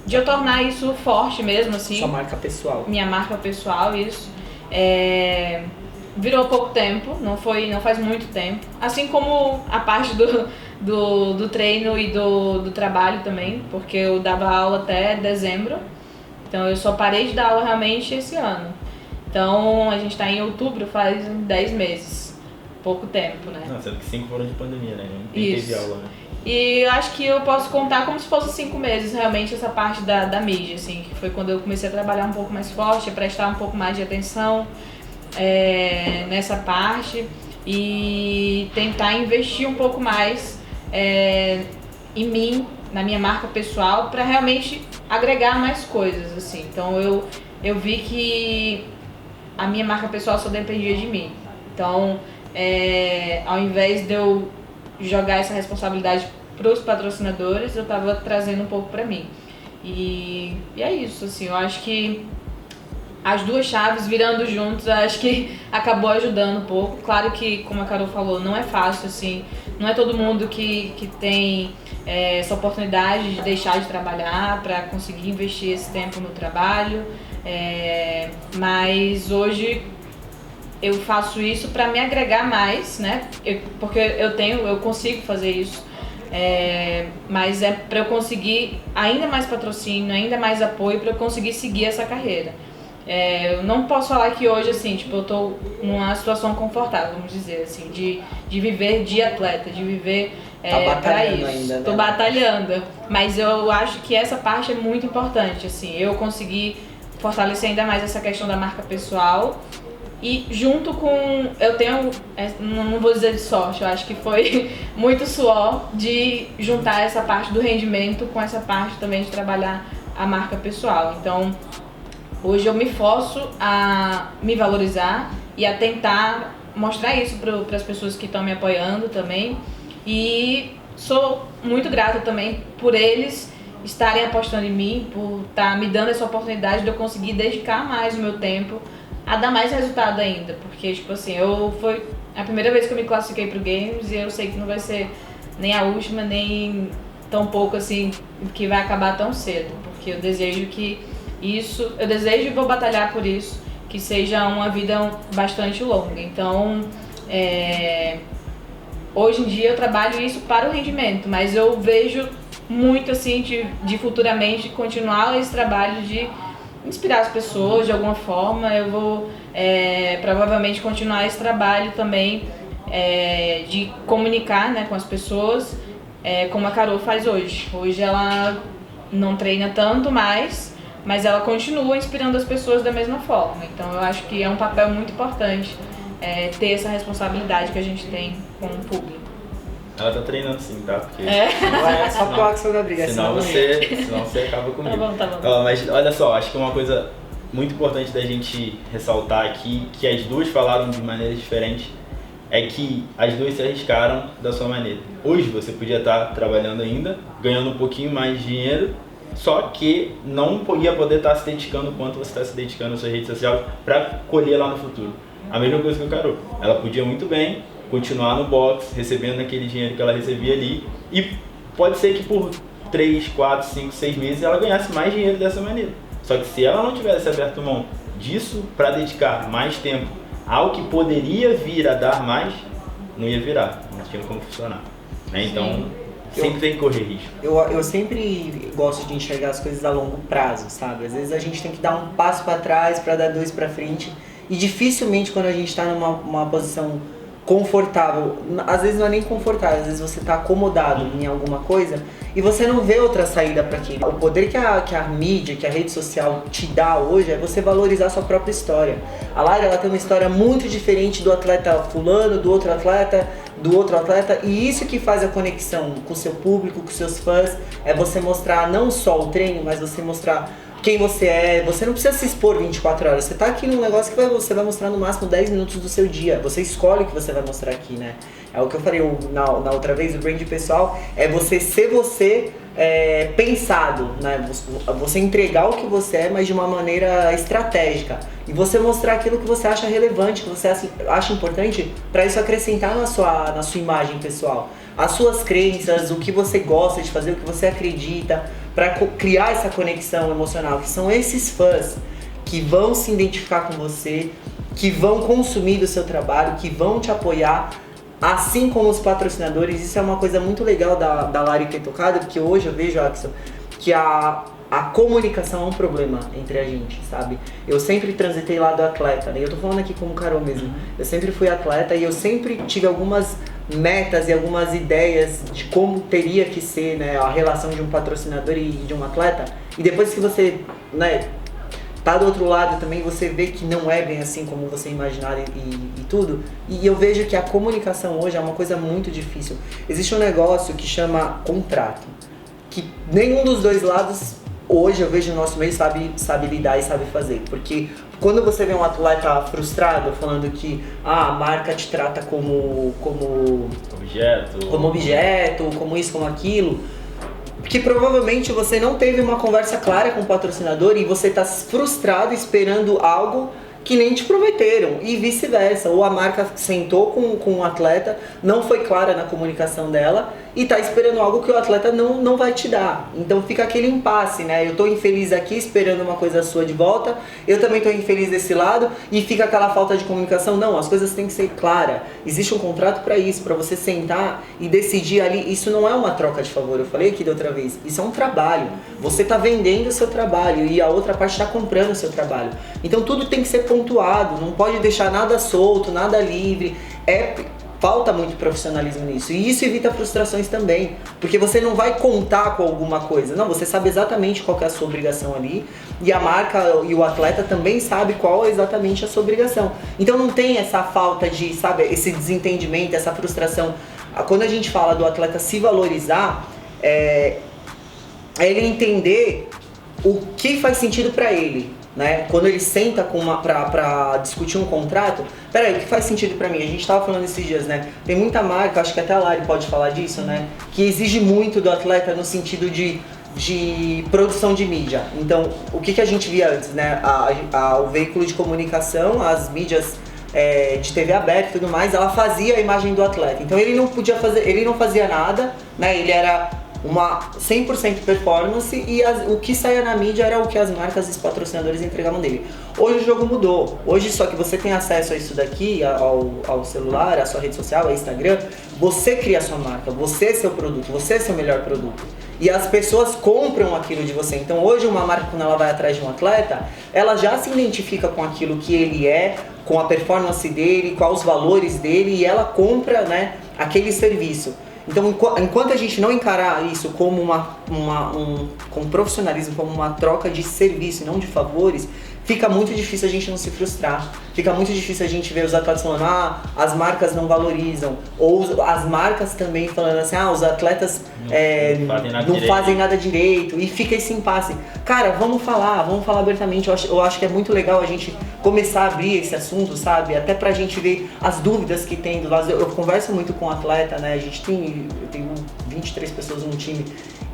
de eu tornar isso forte mesmo, assim. Sua marca pessoal. Minha marca pessoal, isso. Virou pouco tempo, não faz muito tempo. Assim como a parte do treino e do trabalho também, porque eu dava aula até dezembro. Então eu só parei de dar aula realmente esse ano. Então a gente está em outubro, faz 10 meses. Pouco tempo, né? Não, sendo que 5 foram de pandemia, né? Nem teve aula, né? E eu acho que eu posso contar como se fosse 5 meses realmente essa parte da mídia, assim, que foi quando eu comecei a trabalhar um pouco mais forte, a prestar um pouco mais de atenção nessa parte e tentar investir um pouco mais em mim, na minha marca pessoal, para realmente agregar mais coisas, assim. Então eu vi que a minha marca pessoal só dependia de mim. Então, ao invés de eu jogar essa responsabilidade para os patrocinadores, eu estava trazendo um pouco para mim. E é isso, assim, eu acho que as duas chaves virando juntos, acho que acabou ajudando um pouco. Claro que, como a Carol falou, não é fácil, assim, não é todo mundo que tem essa oportunidade de deixar de trabalhar para conseguir investir esse tempo no trabalho, mas hoje eu faço isso para me agregar mais, né? Porque eu consigo fazer isso, mas é para eu conseguir ainda mais patrocínio, ainda mais apoio para eu conseguir seguir essa carreira. Eu não posso falar que hoje, assim, tipo, eu tô numa situação confortável, vamos dizer, assim, de viver de atleta, de viver para isso. Ainda, né? Tô batalhando, mas eu acho que essa parte é muito importante, assim, eu consegui fortalecer ainda mais essa questão da marca pessoal. E junto com, eu tenho, não vou dizer de sorte, eu acho que foi muito suor de juntar essa parte do rendimento com essa parte também de trabalhar a marca pessoal. Então, hoje eu me forço a me valorizar e a tentar mostrar isso para as pessoas que estão me apoiando também. E sou muito grata também por eles estarem apostando em mim, por estar me dando essa oportunidade de eu conseguir dedicar mais o meu tempo a dar mais resultado ainda, porque, tipo assim, foi a primeira vez que eu me classifiquei pro Games e eu sei que não vai ser nem a última, nem tão pouco, assim, que vai acabar tão cedo, porque eu desejo e vou batalhar por isso, que seja uma vida bastante longa. Então, hoje em dia eu trabalho isso para o rendimento, mas eu vejo muito, assim, de futuramente continuar esse trabalho de inspirar as pessoas de alguma forma. Eu vou provavelmente continuar esse trabalho também de comunicar, né, com as pessoas, como a Carol faz hoje. Hoje ela não treina tanto mais, mas ela continua inspirando as pessoas da mesma forma. Então eu acho que é um papel muito importante ter essa responsabilidade que a gente tem com o público. Ela tá treinando sim, tá? Porque Não é só pro Axel da briga, senão você acaba comigo. Tá bom. Mas olha só, acho que uma coisa muito importante da gente ressaltar aqui, que as duas falaram de maneiras diferentes, é que as duas se arriscaram da sua maneira. Hoje você podia estar trabalhando ainda, ganhando um pouquinho mais de dinheiro, só que não ia poder estar se dedicando quanto você está se dedicando nas suas redes sociais para colher lá no futuro. A mesma coisa que a Carol. Ela podia muito bem continuar no box, recebendo aquele dinheiro que ela recebia ali, e pode ser que por 3, 4, 5, 6 meses ela ganhasse mais dinheiro dessa maneira. Só que se ela não tivesse aberto mão disso para dedicar mais tempo ao que poderia vir a dar mais, não ia virar, não tinha como funcionar. Né? Então, sempre tem que correr risco. Eu sempre gosto de enxergar as coisas a longo prazo, sabe? Às vezes a gente tem que dar um passo para trás para dar 2 para frente, e dificilmente quando a gente está numa posição confortável, às vezes não é nem confortável, às vezes você tá acomodado em alguma coisa e você não vê outra saída para aquilo. O poder que a mídia, que a rede social te dá hoje é você valorizar a sua própria história. A Lari, ela tem uma história muito diferente do atleta fulano, do outro atleta, e isso que faz a conexão com o seu público, com os seus fãs, é você mostrar não só o treino, mas você mostrar quem você é. Você não precisa se expor 24 horas, você tá aqui num negócio que você vai mostrar no máximo 10 minutos do seu dia, você escolhe o que você vai mostrar aqui, né? É o que eu falei na outra vez, o brand pessoal é você ser você pensado, né? Você entregar o que você é, mas de uma maneira estratégica, e você mostrar aquilo que você acha relevante, que você acha importante, para isso acrescentar na sua imagem pessoal, as suas crenças, o que você gosta de fazer, o que você acredita, para criar essa conexão emocional, que são esses fãs que vão se identificar com você, que vão consumir do seu trabalho, que vão te apoiar, assim como os patrocinadores. Isso é uma coisa muito legal da Lari ter tocado, porque hoje eu vejo, Axel, que a comunicação é um problema entre a gente, sabe? Eu sempre transitei lá do atleta, né? Eu tô falando aqui como Carol mesmo. Eu sempre fui atleta e eu sempre tive algumas metas e algumas ideias de como teria que ser, né, a relação de um patrocinador e de um atleta. E depois que você, né, tá do outro lado também, você vê que não é bem assim como você imaginava e tudo. E eu vejo que a comunicação hoje é uma coisa muito difícil. Existe um negócio que chama contrato, que nenhum dos dois lados hoje eu vejo no nosso meio sabe lidar e sabe fazer. Porque quando você vê um atleta frustrado falando que a marca te trata como objeto, como isso, como aquilo, que provavelmente você não teve uma conversa clara com o patrocinador e você está frustrado esperando algo que nem te prometeram, e vice-versa. Ou a marca sentou com o atleta, não foi clara na comunicação dela e tá esperando algo que o atleta não vai te dar. Então fica aquele impasse, né? Eu tô infeliz aqui esperando uma coisa sua de volta, eu também tô infeliz desse lado, e fica aquela falta de comunicação. Não, as coisas têm que ser claras. Existe um contrato para isso, para você sentar e decidir ali. Isso não é uma troca de favor, eu falei aqui da outra vez. Isso é um trabalho. Você tá vendendo o seu trabalho e a outra parte tá comprando o seu trabalho. Então tudo tem que ser pontuado, não pode deixar nada solto, nada livre. Falta muito profissionalismo nisso, e isso evita frustrações também, porque você não vai contar com alguma coisa, não, você sabe exatamente qual que é a sua obrigação ali, e a marca e o atleta também sabe qual é exatamente a sua obrigação. Então não tem essa falta de, sabe, esse desentendimento, essa frustração. Quando a gente fala do atleta se valorizar, é ele entender o que faz sentido para ele. Né? Quando ele senta pra discutir um contrato, peraí, o que faz sentido pra mim? A gente tava falando esses dias, né? Tem muita marca, acho que até a Lari pode falar disso, né? Que exige muito do atleta no sentido de produção de mídia. Então, o que a gente via antes, né? O veículo de comunicação, as mídias de TV aberta e tudo mais, ela fazia a imagem do atleta. Então ele não fazia nada, né? Ele era uma 100% performance, e o que saía na mídia era o que as marcas e os patrocinadores entregavam dele. Hoje o jogo mudou. Hoje, só que você tem acesso a isso daqui, ao celular, à sua rede social, ao Instagram, você cria a sua marca, você é seu produto, você é seu melhor produto. E as pessoas compram aquilo de você. Então hoje uma marca, quando ela vai atrás de um atleta, ela já se identifica com aquilo que ele é, com a performance dele, com os valores dele, e ela compra, né, aquele serviço. Então, enquanto a gente não encarar isso como com profissionalismo, como uma troca de serviço e não de favores, fica muito difícil a gente não se frustrar. Fica muito difícil a gente ver os atletas falando, as marcas não valorizam. Ou as marcas também falando assim, os atletas não fazem nada direito. E fica esse impasse. Cara, vamos falar abertamente. Eu acho que é muito legal a gente começar a abrir esse assunto, sabe? Até pra gente ver as dúvidas que tem do lado. Eu converso muito com o atleta, né? Eu tenho 23 pessoas no time.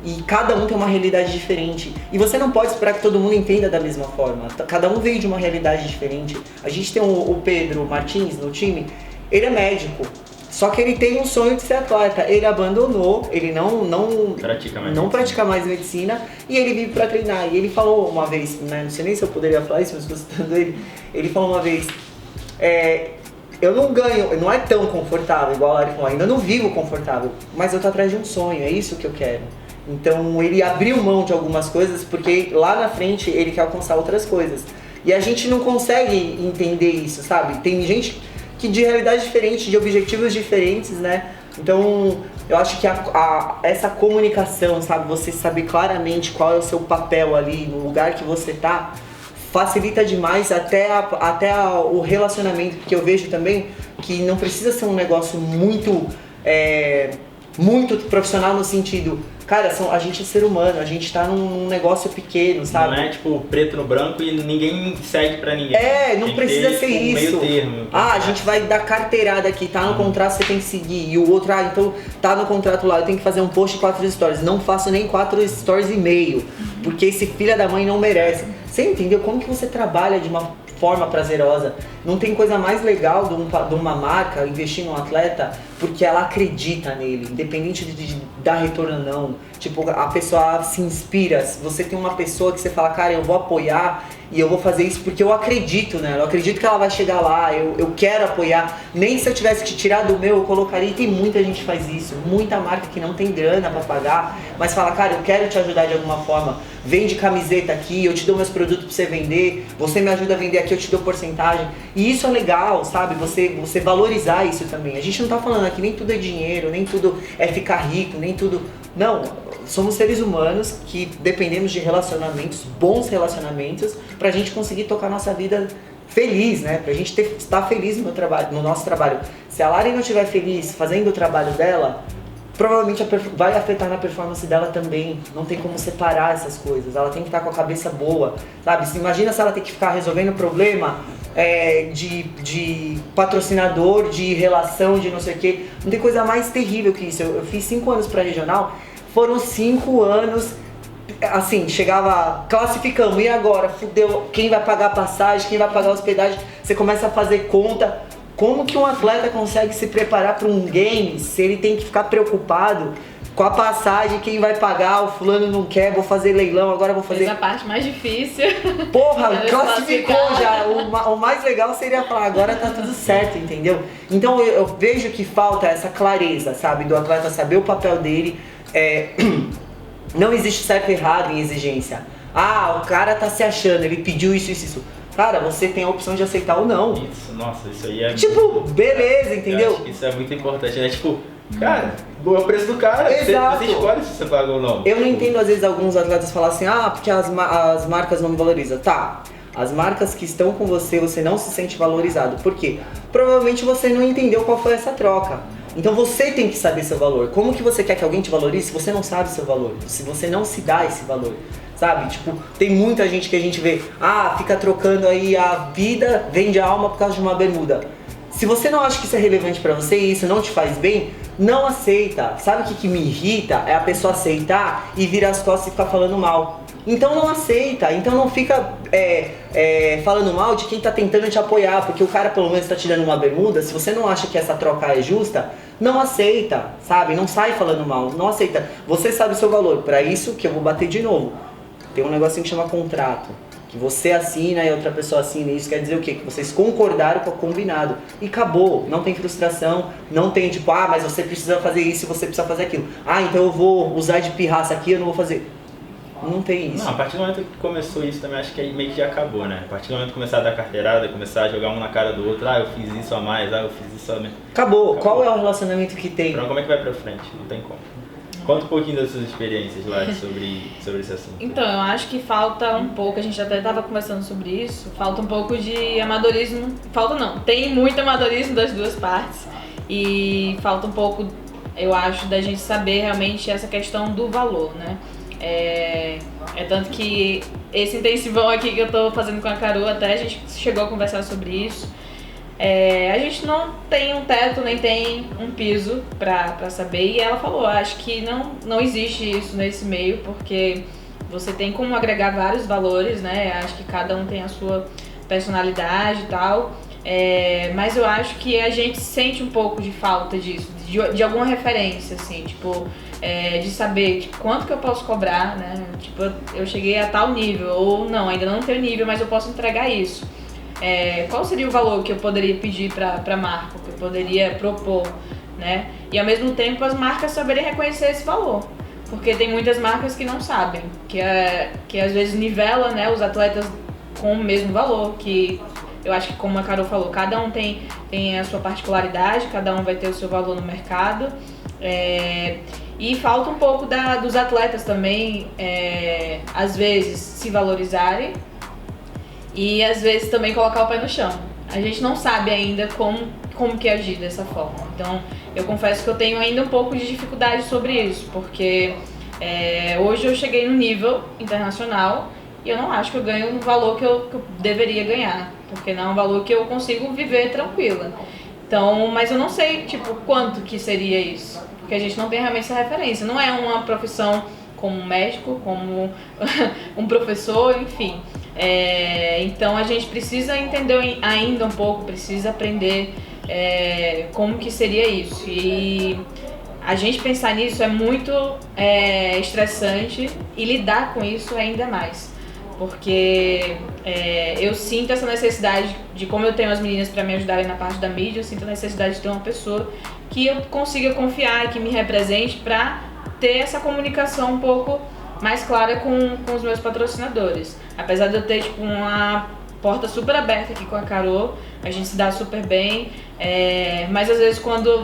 E cada um tem uma realidade diferente. E você não pode esperar que todo mundo entenda da mesma forma. Cada um veio de uma realidade diferente. A gente tem o Pedro Martins no time, ele é médico. Só que ele tem um sonho de ser atleta. Ele abandonou, ele não pratica mais medicina, e ele vive pra treinar. E ele falou uma vez, né, não sei nem se eu poderia falar isso, mas estou citando ele falou uma vez, eu não ganho, não é tão confortável, igual a Lari falou, ainda não vivo confortável, mas eu tô atrás de um sonho, é isso que eu quero. Então ele abriu mão de algumas coisas porque lá na frente ele quer alcançar outras coisas. E a gente não consegue entender isso, sabe? Tem gente que de realidade diferente, de objetivos diferentes, né? Então, eu acho que essa comunicação, sabe? Você saber claramente qual é o seu papel ali, no lugar que você tá, facilita demais até o relacionamento, porque eu vejo também que não precisa ser um negócio muito profissional no sentido, cara, a gente é ser humano, a gente tá num negócio pequeno, sabe? Não é tipo preto no branco e ninguém segue pra ninguém. Não precisa ser um isso. Meio termo. A gente vai dar carteirada aqui, tá no contrato, você tem que seguir. E o outro, então tá no contrato lá, eu tenho que fazer um post de 4 stories. Não faço nem 4 stories e meio, porque esse filho da mãe não merece. Você entendeu como que você trabalha de uma forma prazerosa? Não tem coisa mais legal de uma marca investir num atleta porque ela acredita nele, independente de dar retorno ou não. Tipo, a pessoa se inspira. Você tem uma pessoa que você fala, cara, eu vou apoiar e eu vou fazer isso porque eu acredito nela, eu acredito que ela vai chegar lá, eu quero apoiar. Nem se eu tivesse que tirar do meu, eu colocaria. E tem muita gente que faz isso, muita marca que não tem grana pra pagar, mas fala, cara, eu quero te ajudar de alguma forma. Vende camiseta aqui, eu te dou meus produtos pra você vender, você me ajuda a vender aqui, eu te dou porcentagem. E isso é legal, sabe? Você valorizar isso também. A gente não tá falando aqui, nem tudo é dinheiro, nem tudo é ficar rico, nem tudo... Não, somos seres humanos que dependemos de relacionamentos, bons relacionamentos, pra gente conseguir tocar nossa vida feliz, né? Pra gente estar feliz no nosso trabalho. Se a Lari não estiver feliz fazendo o trabalho dela, provavelmente vai afetar na performance dela também. Não tem como separar essas coisas. Ela tem que estar com a cabeça boa, sabe? Imagina se ela tem que ficar resolvendo problema de patrocinador, de relação, de não sei o quê. Não tem coisa mais terrível que isso. Eu fiz 5 anos pra regional, foram 5 anos, assim, chegava, classificamos, e agora? Fudeu, quem vai pagar a passagem, quem vai pagar a hospedagem? Você começa a fazer conta. Como que um atleta consegue se preparar para um game se ele tem que ficar preocupado com a passagem, quem vai pagar, o fulano não quer, vou fazer leilão, agora vou fazer... Essa é a parte mais difícil. Porra, classificou já, o mais legal seria falar, agora tá tudo certo, entendeu? Então eu vejo que falta essa clareza, sabe, do atleta saber o papel dele. Não existe certo e errado em exigência. O cara tá se achando, ele pediu isso. Cara, você tem a opção de aceitar ou não. Isso, nossa, isso aí é... Tipo, beleza, entendeu? Eu acho que isso é muito importante, né? Tipo, cara, é o preço do cara. Exato. Você escolhe se você paga ou não. Eu não entendo, às vezes, alguns atletas falam assim, porque as marcas não me valorizam. Tá, as marcas que estão com você não se sente valorizado. Por quê? Provavelmente você não entendeu qual foi essa troca. Então você tem que saber seu valor. Como que você quer que alguém te valorize se você não sabe seu valor? Se você não se dá esse valor? Sabe, tipo, tem muita gente que a gente vê, fica trocando aí a vida, vende a alma por causa de uma bermuda. Se você não acha que isso é relevante pra você e isso não te faz bem, não aceita. Sabe o que me irrita? É a pessoa aceitar e virar as costas e ficar falando mal. Então não aceita, então não fica falando mal de quem tá tentando te apoiar, porque o cara pelo menos tá te dando uma bermuda. Se você não acha que essa troca é justa, não aceita, sabe? Não sai falando mal, não aceita. Você sabe o seu valor, pra isso que eu vou bater de novo. Tem um negocinho que chama contrato, que você assina e a outra pessoa assina. Isso quer dizer o quê? Que vocês concordaram com o combinado. E acabou. Não tem frustração, não tem tipo, mas você precisa fazer isso e você precisa fazer aquilo. Então eu vou usar de pirraça aqui, eu não vou fazer. Não tem isso. Não, a partir do momento que começou isso também, acho que aí meio que já acabou, né? A partir do momento que começar a dar carteirada, começar a jogar um na cara do outro, eu fiz isso a mais, eu fiz isso a menos. Acabou. Qual é o relacionamento que tem? Então como é que vai pra frente? Não tem como. Conta um pouquinho das suas experiências lá sobre esse assunto. Então, eu acho que falta um pouco, a gente até estava conversando sobre isso, falta um pouco de amadorismo, tem muito amadorismo das duas partes e falta um pouco, eu acho, da gente saber realmente essa questão do valor, né? É tanto que esse intensivão aqui que eu tô fazendo com a Carol, até a gente chegou a conversar sobre isso. A gente não tem um teto, nem tem um piso pra saber, e ela falou, acho que não existe isso nesse meio, porque você tem como agregar vários valores, né? Acho que cada um tem a sua personalidade e tal, mas eu acho que a gente sente um pouco de falta disso, de alguma referência, assim, tipo, de saber tipo, quanto que eu posso cobrar, né? Tipo, eu cheguei a tal nível, ou não, ainda não tenho nível, mas eu posso entregar isso. Qual seria o valor que eu poderia pedir para a marca, que eu poderia propor, né? E ao mesmo tempo as marcas saberem reconhecer esse valor, porque tem muitas marcas que não sabem, que às vezes nivela, né, os atletas com o mesmo valor, que eu acho que como a Carol falou, cada um tem tem a sua particularidade, cada um vai ter o seu valor no mercado. E falta um pouco dos atletas também, às vezes, se valorizarem e às vezes também colocar o pé no chão. A gente não sabe ainda como que agir dessa forma. Então, eu confesso que eu tenho ainda um pouco de dificuldade sobre isso, porque hoje eu cheguei no nível internacional e eu não acho que eu ganho o valor que eu deveria ganhar, porque não é um valor que eu consigo viver tranquila. Então, mas eu não sei, tipo, quanto que seria isso, porque a gente não tem realmente essa referência. Não é uma profissão como um médico, como um professor, enfim. Então, a gente precisa entender ainda um pouco, precisa aprender como que seria isso. E a gente pensar nisso é muito estressante e lidar com isso ainda mais. Porque eu sinto essa necessidade de, como eu tenho as meninas para me ajudarem na parte da mídia, eu sinto a necessidade de ter uma pessoa que eu consiga confiar, que me represente, para ter essa comunicação um pouco mais clara com os meus patrocinadores. Apesar de eu ter tipo, uma porta super aberta aqui com a Carol, a gente se dá super bem, mas às vezes quando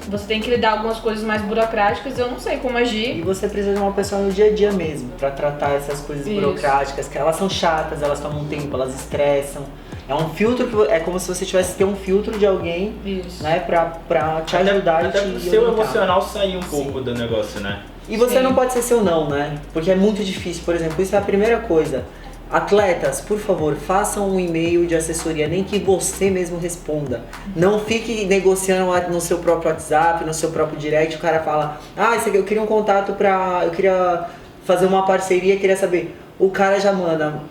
você tem que lidar com algumas coisas mais burocráticas, eu não sei como agir. E você precisa de uma pessoa no dia a dia mesmo, pra tratar essas coisas burocráticas, que elas são chatas, elas tomam tempo, elas estressam. É um filtro, é como se você tivesse que ter um filtro de alguém, né, pra te ajudar. Até o seu emocional sair um pouco do negócio, né? E você não pode ser seu não, né? Porque é muito difícil, por exemplo, isso é a primeira coisa. Atletas, por favor, façam um e-mail de assessoria, nem que você mesmo responda. Não fique negociando no seu próprio WhatsApp, no seu próprio direct. O cara fala, eu queria um contato eu queria fazer uma parceria, queria saber. O cara já manda,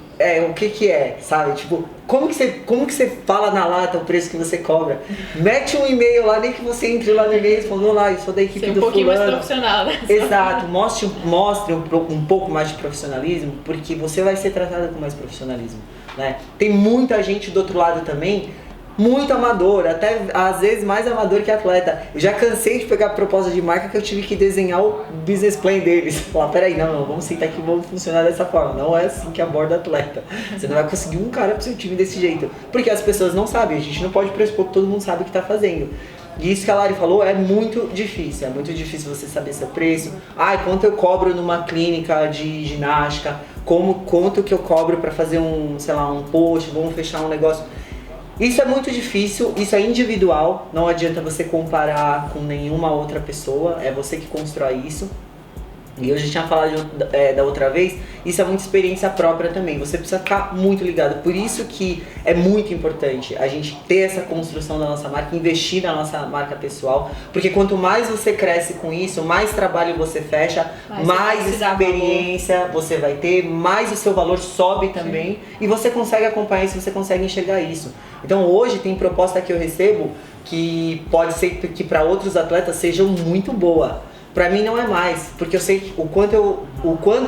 o que é, sabe? Tipo, como que você fala na lata o preço que você cobra? Mete um e-mail lá, nem que você entre lá no e-mail e responda, olá, eu sou da equipe do fulano. Um pouquinho mais profissional, né? Exato, mostre um pouco mais de profissionalismo, porque você vai ser tratada com mais profissionalismo, né? Tem muita gente do outro lado também, muito amador, até às vezes mais amador que atleta. Eu já cansei de pegar proposta de marca que eu tive que desenhar o business plan deles. Falar, peraí, não, vamos sentar aqui, vamos funcionar dessa forma. Não é assim que aborda atleta. Você não vai conseguir um cara pro seu time desse jeito. Porque as pessoas não sabem, a gente não pode pressupor que todo mundo sabe o que tá fazendo. E isso que a Lari falou é muito difícil você saber seu preço. Quanto eu cobro numa clínica de ginástica, quanto que eu cobro para fazer um post, vamos fechar um negócio. Isso é muito difícil, isso é individual, não adianta você comparar com nenhuma outra pessoa, é você que constrói isso. E eu já tinha falado da outra vez, isso é muita experiência própria também, você precisa ficar muito ligado. Por isso que é muito importante a gente ter essa construção da nossa marca, investir na nossa marca pessoal, porque quanto mais você cresce com isso, mais trabalho você fecha, mais experiência você vai ter, mais o seu valor sobe também. Sim. E você consegue acompanhar isso, você consegue enxergar isso. Então hoje tem proposta que eu recebo que pode ser que para outros atletas seja muito boa. Pra mim não é mais, porque eu sei o quanto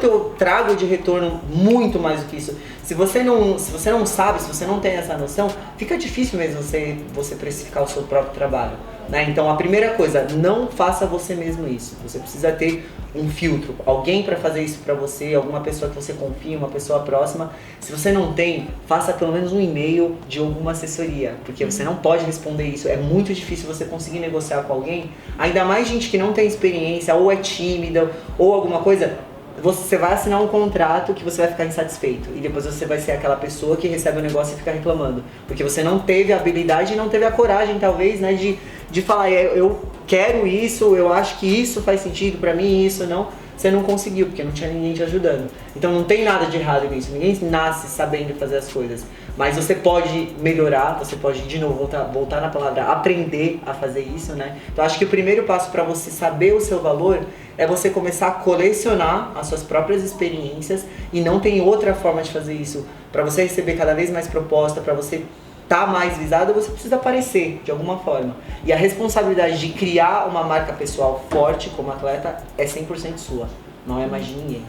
eu trago de retorno muito mais do que isso. Se você não sabe, se você não tem essa noção, fica difícil mesmo você precificar o seu próprio trabalho, né? Então a primeira coisa, não faça você mesmo isso. Você precisa ter um filtro, alguém para fazer isso para você, alguma pessoa que você confia, uma pessoa próxima. Se você não tem, faça pelo menos um e-mail de alguma assessoria, porque você não pode responder isso. É muito difícil você conseguir negociar com alguém, ainda mais gente que não tem experiência, ou é tímida, ou alguma coisa. Você vai assinar um contrato que você vai ficar insatisfeito e depois você vai ser aquela pessoa que recebe o negócio e fica reclamando, porque você não teve a habilidade e não teve a coragem, talvez, né, de falar, eu quero isso, eu acho que isso faz sentido pra mim, isso não. Você não conseguiu, porque não tinha ninguém te ajudando. Então não tem nada de errado nisso, ninguém nasce sabendo fazer as coisas. Mas você pode melhorar, você pode, de novo, voltar na palavra, aprender a fazer isso, né? Então acho que o primeiro passo para você saber o seu valor é você começar a colecionar as suas próprias experiências, e não tem outra forma de fazer isso. Para você receber cada vez mais proposta, para você tá mais visado, você precisa aparecer de alguma forma. E a responsabilidade de criar uma marca pessoal forte como atleta é 100% sua, não é mais de ninguém.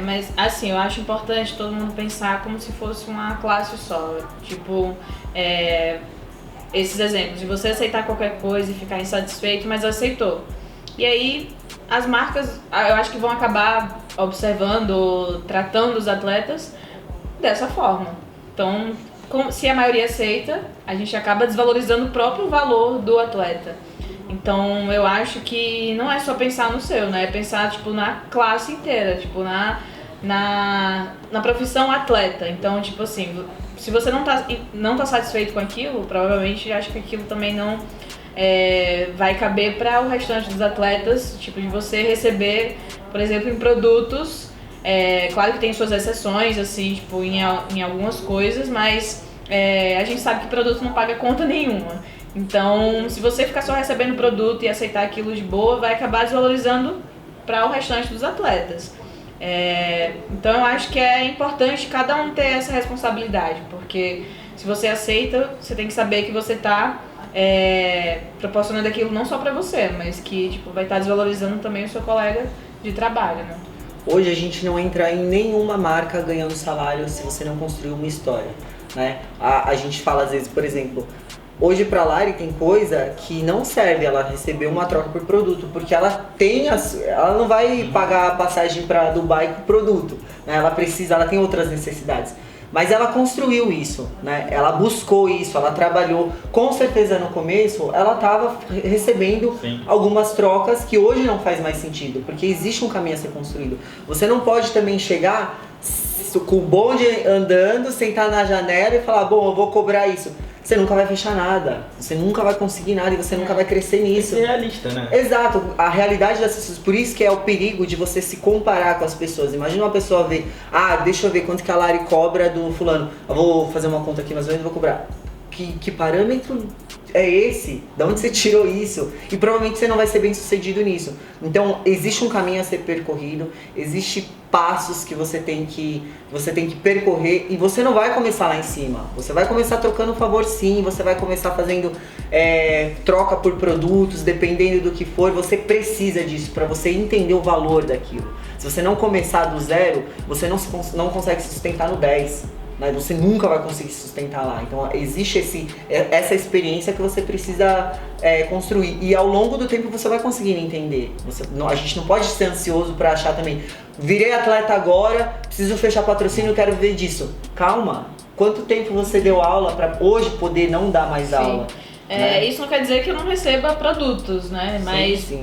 Mas assim, eu acho importante todo mundo pensar como se fosse uma classe só. Tipo, esses exemplos de você aceitar qualquer coisa e ficar insatisfeito, mas aceitou. E aí as marcas, eu acho que vão acabar observando, tratando os atletas dessa forma. Então, se a maioria aceita, a gente acaba desvalorizando o próprio valor do atleta. Então eu acho que não é só pensar no seu, né? É pensar tipo, na classe inteira, tipo, na profissão atleta. Então, tipo assim, se você não tá satisfeito com aquilo, provavelmente acho que aquilo também não vai caber para o restante dos atletas, tipo, de você receber, por exemplo, em produtos, claro que tem suas exceções, assim, tipo, em algumas coisas, mas a gente sabe que produto não paga conta nenhuma. Então, se você ficar só recebendo produto e aceitar aquilo de boa, vai acabar desvalorizando para o restante dos atletas. Então, eu acho que é importante cada um ter essa responsabilidade, porque se você aceita, você tem que saber que você está proporcionando aquilo não só para você, mas que tipo, vai estar desvalorizando também o seu colega de trabalho, né? Hoje a gente não entra em nenhuma marca ganhando salário se você não construir uma história, né? A gente fala às vezes, por exemplo, hoje pra Lari tem coisa que não serve ela receber uma troca por produto, porque ela não vai pagar a passagem para Dubai com produto, né? Ela tem outras necessidades. Mas ela construiu isso, né? Ela buscou isso, ela trabalhou. Com certeza no começo ela estava recebendo algumas trocas que hoje não faz mais sentido, porque existe um caminho a ser construído. Você não pode também chegar com o bonde andando, sentar na janela e falar, bom, eu vou cobrar isso. Você nunca vai fechar nada, você nunca vai conseguir nada e você nunca vai crescer nisso. Tem que ser realista, né? Exato, a realidade das pessoas, por isso que é o perigo de você se comparar com as pessoas. Imagina uma pessoa ver, deixa eu ver quanto que a Lari cobra do fulano, eu vou fazer uma conta aqui, mais ou menos, vou cobrar. Que parâmetro é esse? De onde você tirou isso? E provavelmente você não vai ser bem sucedido nisso. Então existe um caminho a ser percorrido, existe passos que você tem que percorrer e você não vai começar lá em cima. Você vai começar trocando favor sim, você vai começar fazendo troca por produtos, dependendo do que for, você precisa disso para você entender o valor daquilo. Se você não começar do zero, você não consegue se sustentar no 10. Você nunca vai conseguir se sustentar lá. Então existe essa experiência que você precisa construir. E ao longo do tempo você vai conseguindo entender. A gente não pode ser ansioso para achar também, virei atleta agora, preciso fechar patrocínio, quero viver disso. Calma, quanto tempo você deu aula para hoje poder não dar mais aula? Né? Isso não quer dizer que eu não receba produtos, né? Mas sim.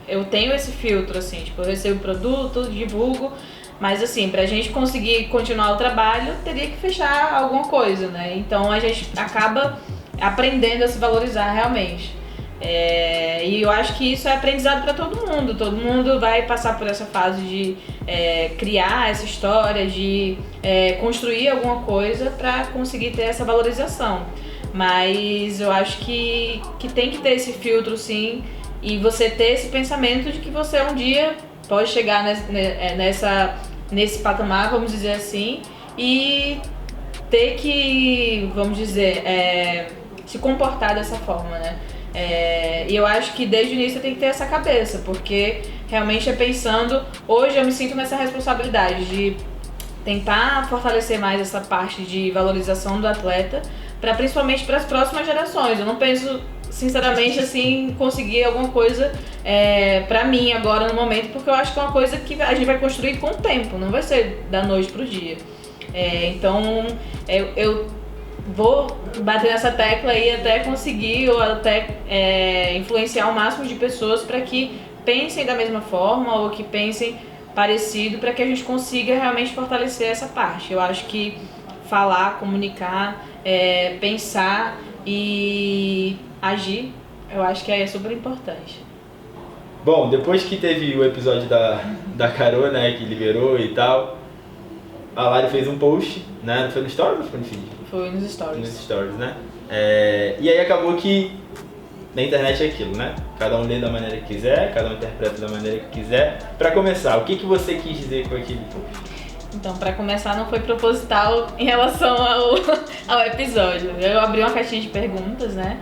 Eu tenho esse filtro, assim, tipo, eu recebo produto, divulgo. Mas assim, pra gente conseguir continuar o trabalho, teria que fechar alguma coisa, né? Então a gente acaba aprendendo a se valorizar realmente. E eu acho que isso é aprendizado para todo mundo vai passar por essa fase de criar essa história, de construir alguma coisa para conseguir ter essa valorização. Mas eu acho que tem que ter esse filtro sim, e você ter esse pensamento de que você um dia pode chegar nesse patamar, vamos dizer assim, e ter que, vamos dizer, se comportar dessa forma, né? E eu acho que desde o início tem que ter essa cabeça, porque realmente pensando, hoje eu me sinto nessa responsabilidade de tentar fortalecer mais essa parte de valorização do atleta, principalmente para as próximas gerações. Eu não penso sinceramente assim conseguir alguma coisa pra mim agora no momento, porque eu acho que é uma coisa que a gente vai construir com o tempo, não vai ser da noite pro dia. Então eu vou bater nessa tecla aí até conseguir ou até influenciar o máximo de pessoas para que pensem da mesma forma ou que pensem parecido, para que a gente consiga realmente fortalecer essa parte. Eu acho que falar, comunicar, pensar e agir, eu acho que é super importante. Bom, depois que teve o episódio da Carol, né, que liberou e tal, a Lari fez um post, né, foi no Stories ou foi no feed? Foi nos Stories. Nos Stories, né? E aí acabou que na internet é aquilo, né? Cada um lê da maneira que quiser, cada um interpreta da maneira que quiser. Pra começar, o que você quis dizer com aquele post? Então, pra começar, não foi proposital em relação ao episódio. Eu abri uma caixinha de perguntas, né?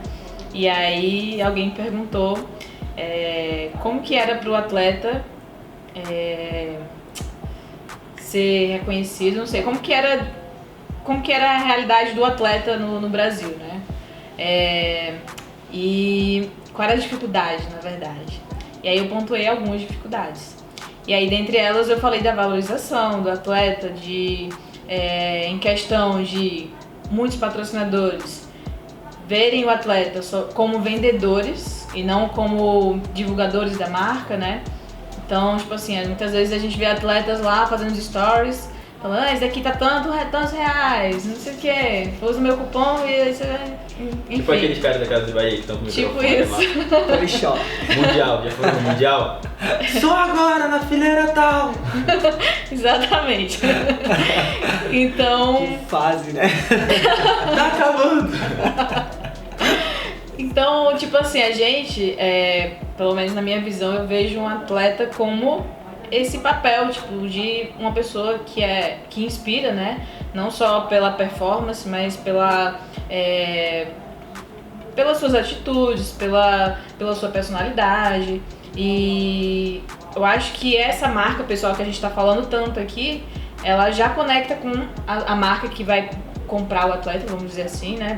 E aí alguém perguntou como que era pro atleta ser reconhecido, não sei, como que era a realidade do atleta no Brasil, né? E qual era a dificuldade, na verdade. E aí eu pontuei algumas dificuldades. E aí, dentre elas, eu falei da valorização do atleta, em questão de muitos patrocinadores verem o atleta como vendedores e não como divulgadores da marca, né? Então, tipo assim, muitas vezes a gente vê atletas lá fazendo stories, falando, esse daqui tá tantos reais, não sei o que, usa o meu cupom e aí você vai... Enfim. Tipo aqueles caras da Casa de Bahia que estão com o Tipo microfone isso. lá. Polishop. Mundial, já foi no Mundial? Só agora, na fileira tal. Exatamente. Então... Que fase, né? Tá acabando! Então, tipo assim, a gente, pelo menos na minha visão, eu vejo um atleta como esse papel, tipo, de uma pessoa que inspira, né? Não só pela performance, mas pelas suas atitudes, pela sua personalidade. E eu acho que essa marca, pessoal, que a gente tá falando tanto aqui, ela já conecta com a marca que vai comprar o atleta, vamos dizer assim, né?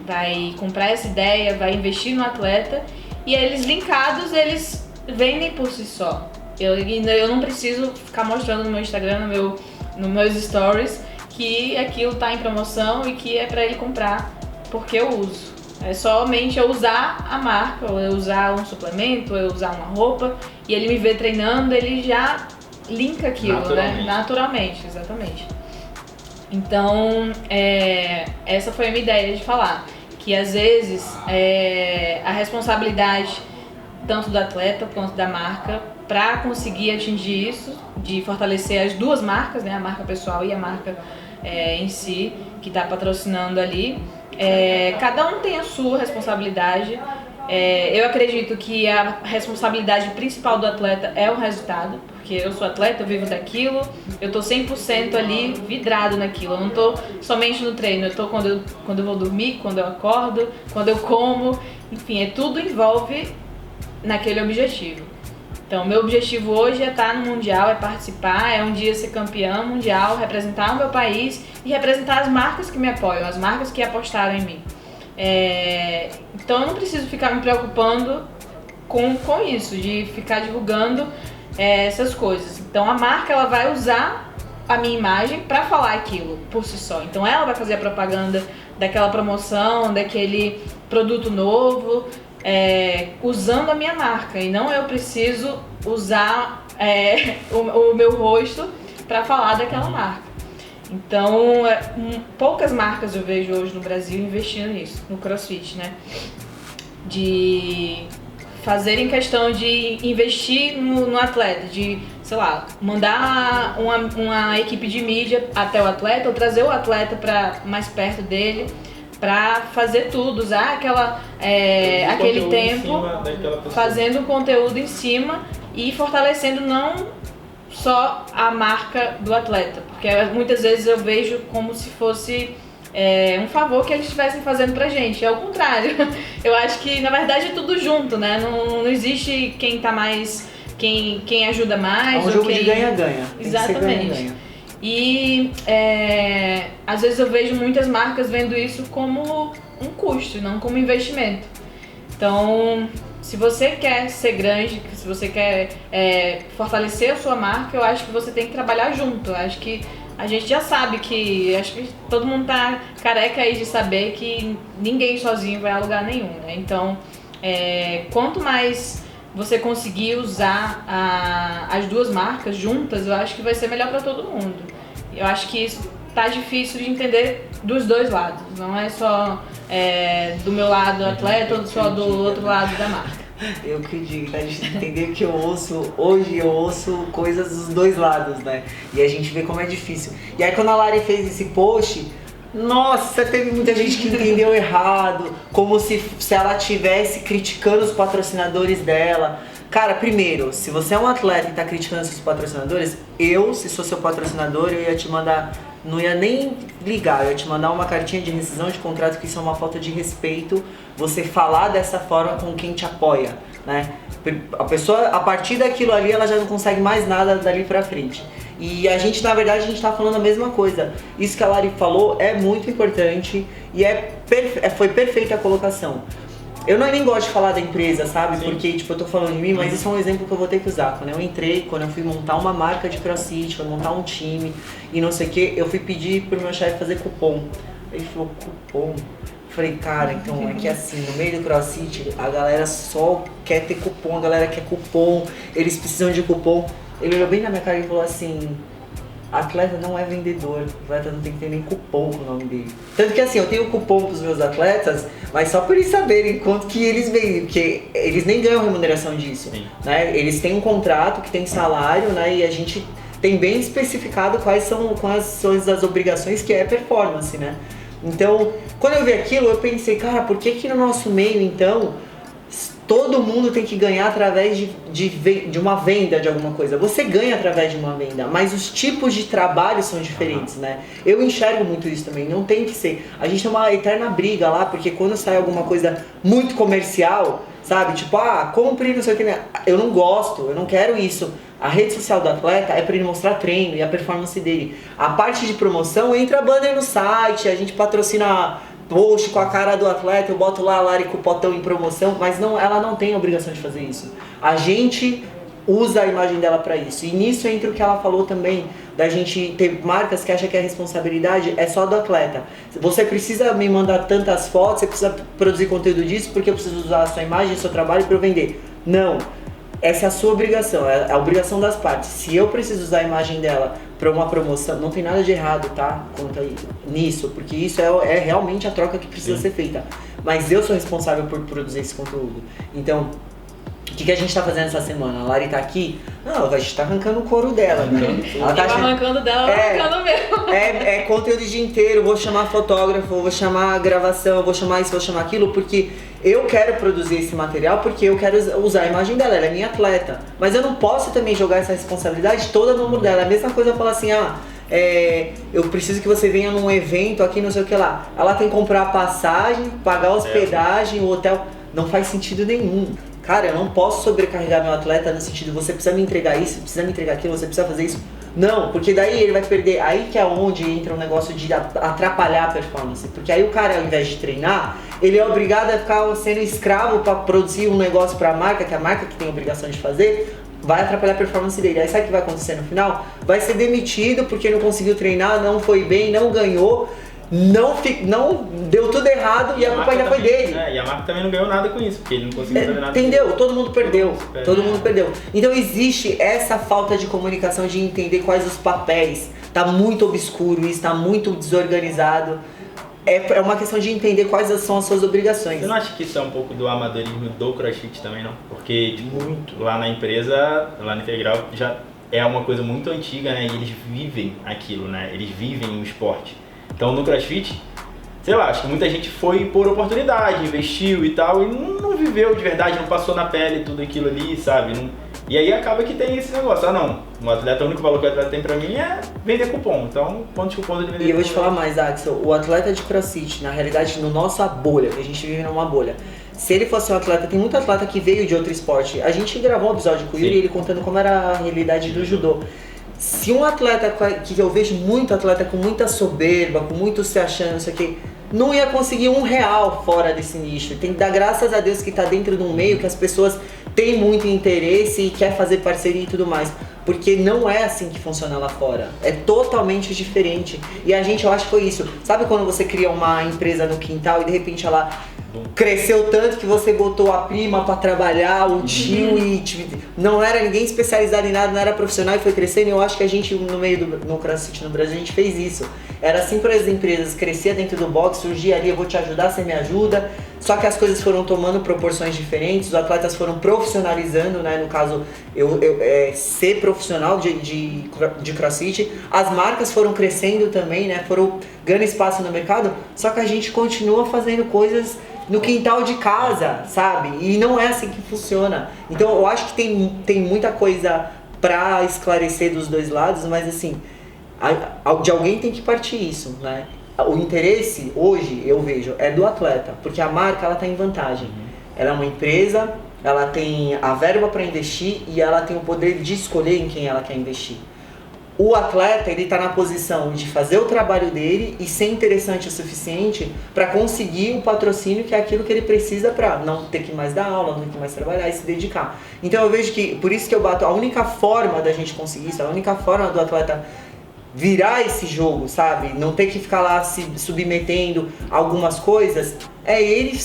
Vai comprar essa ideia, vai investir no atleta, e eles linkados, eles vendem por si só. Eu não preciso ficar mostrando no meu Instagram, nos meus stories, que aquilo tá em promoção e que é pra ele comprar porque eu uso. É somente eu usar a marca, ou eu usar um suplemento, ou eu usar uma roupa, e ele me vê treinando, ele já linka aquilo, né? Naturalmente, exatamente. Então, essa foi a minha ideia de falar, que às vezes a responsabilidade tanto do atleta quanto da marca para conseguir atingir isso, de fortalecer as duas marcas, né, a marca pessoal e a marca em si, que está patrocinando ali, cada um tem a sua responsabilidade. Eu acredito que a responsabilidade principal do atleta é o resultado, porque eu sou atleta, eu vivo daquilo, eu tô 100% ali vidrado naquilo, eu não tô somente no treino, eu tô quando eu vou dormir, quando eu acordo, quando eu como, enfim, tudo envolve naquele objetivo. Então, meu objetivo hoje é estar no Mundial, é participar, é um dia ser campeã mundial, representar o meu país e representar as marcas que me apoiam, as marcas que apostaram em mim. Então eu não preciso ficar me preocupando com isso, de ficar divulgando essas coisas. Então a marca ela vai usar a minha imagem para falar aquilo por si só. Então ela vai fazer a propaganda daquela promoção, daquele produto novo, usando a minha marca. E não eu preciso usar o meu rosto para falar daquela marca. Então, poucas marcas eu vejo hoje no Brasil investindo nisso, no CrossFit, né? De fazerem questão de investir no atleta, de, sei lá, mandar uma equipe de mídia até o atleta, ou trazer o atleta para mais perto dele, para fazer tudo, usar aquele tempo fazendo conteúdo em cima e fortalecendo não só a marca do atleta, porque muitas vezes eu vejo como se fosse um favor que eles estivessem fazendo pra gente. É o contrário. Eu acho que na verdade é tudo junto, né? Não existe quem tá mais, quem ajuda mais. É um jogo de ganha-ganha. Exatamente. Ganha-ganha. E às vezes eu vejo muitas marcas vendo isso como um custo, não como investimento. Então, se você quer ser grande, se você quer fortalecer a sua marca, eu acho que você tem que trabalhar junto. Eu acho que a gente já sabe acho que todo mundo tá careca aí de saber que ninguém sozinho vai a lugar nenhum, né? Então, quanto mais você conseguir usar as duas marcas juntas, eu acho que vai ser melhor para todo mundo. Eu acho que isso tá difícil de entender dos dois lados. Não é só do meu lado atleta ou só do outro lado da marca. Eu que digo, a gente entender que hoje eu ouço coisas dos dois lados, né? E a gente vê como é difícil. E aí quando a Lari fez esse post, nossa, teve muita gente que entendeu errado, como se ela estivesse criticando os patrocinadores dela. Cara, primeiro, se você é um atleta e tá criticando seus patrocinadores, se sou seu patrocinador, eu ia te mandar, não ia nem ligar, eu ia te mandar uma cartinha de rescisão de contrato, que isso é uma falta de respeito, você falar dessa forma com quem te apoia, né? A pessoa, a partir daquilo ali, ela já não consegue mais nada dali pra frente. E a gente, na verdade, a gente tá falando a mesma coisa. Isso que a Lari falou é muito importante e foi perfeita a colocação. Eu nem gosto de falar da empresa, sabe? Sim. Porque, tipo, eu tô falando de mim, mas isso é um exemplo que eu vou ter que usar. Quando eu fui montar uma marca de CrossFit, fui montar um time e não sei o que, eu fui pedir pro meu chefe fazer cupom. Ele falou, cupom. Falei, cara, então é que assim, no meio do CrossFit, a galera só quer ter cupom, a galera quer cupom, eles precisam de cupom. Ele olhou bem na minha cara e falou assim, atleta não é vendedor, atleta não tem que ter nem cupom com o nome dele. Tanto que assim, eu tenho cupom pros meus atletas, mas só por eles saberem quanto que eles vendem, porque eles nem ganham remuneração disso, né? Eles têm um contrato que tem salário, né? E a gente tem bem especificado quais são as obrigações que é performance, né? Então, quando eu vi aquilo, eu pensei, cara, por que no nosso meio, então, todo mundo tem que ganhar através de uma venda de alguma coisa? Você ganha através de uma venda, mas os tipos de trabalho são diferentes, né? Eu enxergo muito isso também, não tem que ser. A gente tem uma eterna briga lá, porque quando sai alguma coisa muito comercial, sabe? Tipo, compre, não sei o que, né? Eu não gosto, eu não quero isso. A rede social do atleta é para ele mostrar treino e a performance dele. A parte de promoção entra banner no site, a gente patrocina post com a cara do atleta, eu boto lá a Lari com o potão em promoção, mas não, ela não tem a obrigação de fazer isso. A gente usa a imagem dela para isso. E nisso entra o que ela falou também, da gente ter marcas que acham que a responsabilidade é só do atleta. Você precisa me mandar tantas fotos, você precisa produzir conteúdo disso, porque eu preciso usar a sua imagem, o seu trabalho para eu vender. Não. Essa é a sua obrigação, é a obrigação das partes. Se eu preciso usar a imagem dela para uma promoção, não tem nada de errado, tá? Quanto nisso, porque isso é realmente a troca que precisa ser feita. Mas eu sou responsável por produzir esse conteúdo. Então, o que a gente tá fazendo essa semana? A Lari tá aqui? Não, a gente tá arrancando o couro dela, né? Ela tá arrancando dela, arrancando mesmo. É conteúdo o dia inteiro, vou chamar fotógrafo, vou chamar gravação, vou chamar isso, vou chamar aquilo, porque eu quero produzir esse material, porque eu quero usar a imagem dela, ela é minha atleta. Mas eu não posso também jogar essa responsabilidade toda no ombro dela. É a mesma coisa eu falar assim, eu preciso que você venha num evento aqui, não sei o que lá. Ela tem que comprar a passagem, pagar a hospedagem, o hotel. Não faz sentido nenhum. Cara, eu não posso sobrecarregar meu atleta no sentido, você precisa me entregar isso, precisa me entregar aquilo, você precisa fazer isso. Não, porque daí ele vai perder, aí que é onde entra um negócio de atrapalhar a performance. Porque aí o cara, ao invés de treinar, ele é obrigado a ficar sendo escravo para produzir um negócio para a marca, que é a marca que tem a obrigação de fazer, vai atrapalhar a performance dele. Aí sabe o que vai acontecer no final? Vai ser demitido porque não conseguiu treinar, não foi bem, não ganhou. Não deu tudo errado e a culpa ainda foi dele. E a marca também não ganhou nada com isso, porque ele não conseguiu fazer nada. Entendeu? Todo mundo perdeu. Todo mundo perdeu. Então existe essa falta de comunicação, de entender quais os papéis. Tá muito obscuro isso, tá muito desorganizado. É uma questão de entender quais são as suas obrigações. Você não acha que isso é um pouco do amadorismo do CrossFit também, não? Porque, tipo, lá na empresa, lá na Integral, já é uma coisa muito antiga, né? E eles vivem aquilo, né? Eles vivem o esporte. Então no CrossFit, sei lá, acho que muita gente foi por oportunidade, investiu e tal, e não viveu de verdade, não passou na pele tudo aquilo ali, sabe? E aí acaba que tem esse negócio, o atleta, o único valor que o atleta tem pra mim é vender cupom, então quantos cupons ele vender? E eu vou te falar mais, Axel, o atleta de CrossFit, na realidade, no nossa bolha, que a gente vive numa bolha, se ele fosse um atleta, tem muito atleta que veio de outro esporte, a gente gravou um episódio com o Yuri, ele contando como era a realidade do judô. Se um atleta, que eu vejo muito atleta com muita soberba, com muito se achando, isso aqui, não ia conseguir R$1 fora desse nicho. Tem que dar graças a Deus que está dentro de um meio que as pessoas têm muito interesse e quer fazer parceria e tudo mais. Porque não é assim que funciona lá fora. É totalmente diferente. E eu acho que foi isso. Sabe quando você cria uma empresa no quintal e de repente ela cresceu tanto que você botou a prima pra trabalhar, o tio e não era ninguém especializado em nada, não era profissional e foi crescendo. Eu acho que a gente no CrossFit no Brasil a gente fez isso. Era assim para as empresas, crescia dentro do box, surgia ali, eu vou te ajudar, você me ajuda. Só que as coisas foram tomando proporções diferentes, os atletas foram profissionalizando, né? No caso, ser profissional de CrossFit. As marcas foram crescendo também, né? Foram ganhando espaço no mercado, só que a gente continua fazendo coisas no quintal de casa, sabe? E não é assim que funciona. Então eu acho que tem muita coisa pra esclarecer dos dois lados, mas assim, de alguém tem que partir isso, né? O interesse hoje, eu vejo, é do atleta, porque a marca ela tá em vantagem. Ela é uma empresa, ela tem a verba para investir e ela tem o poder de escolher em quem ela quer investir. O atleta, ele tá na posição de fazer o trabalho dele e ser interessante o suficiente para conseguir o patrocínio, que é aquilo que ele precisa para não ter que mais dar aula, não ter que mais trabalhar e se dedicar. Então eu vejo que, por isso que eu bato, a única forma da gente conseguir isso, a única forma do atleta virar esse jogo, sabe? Não ter que ficar lá se submetendo a algumas coisas, é ele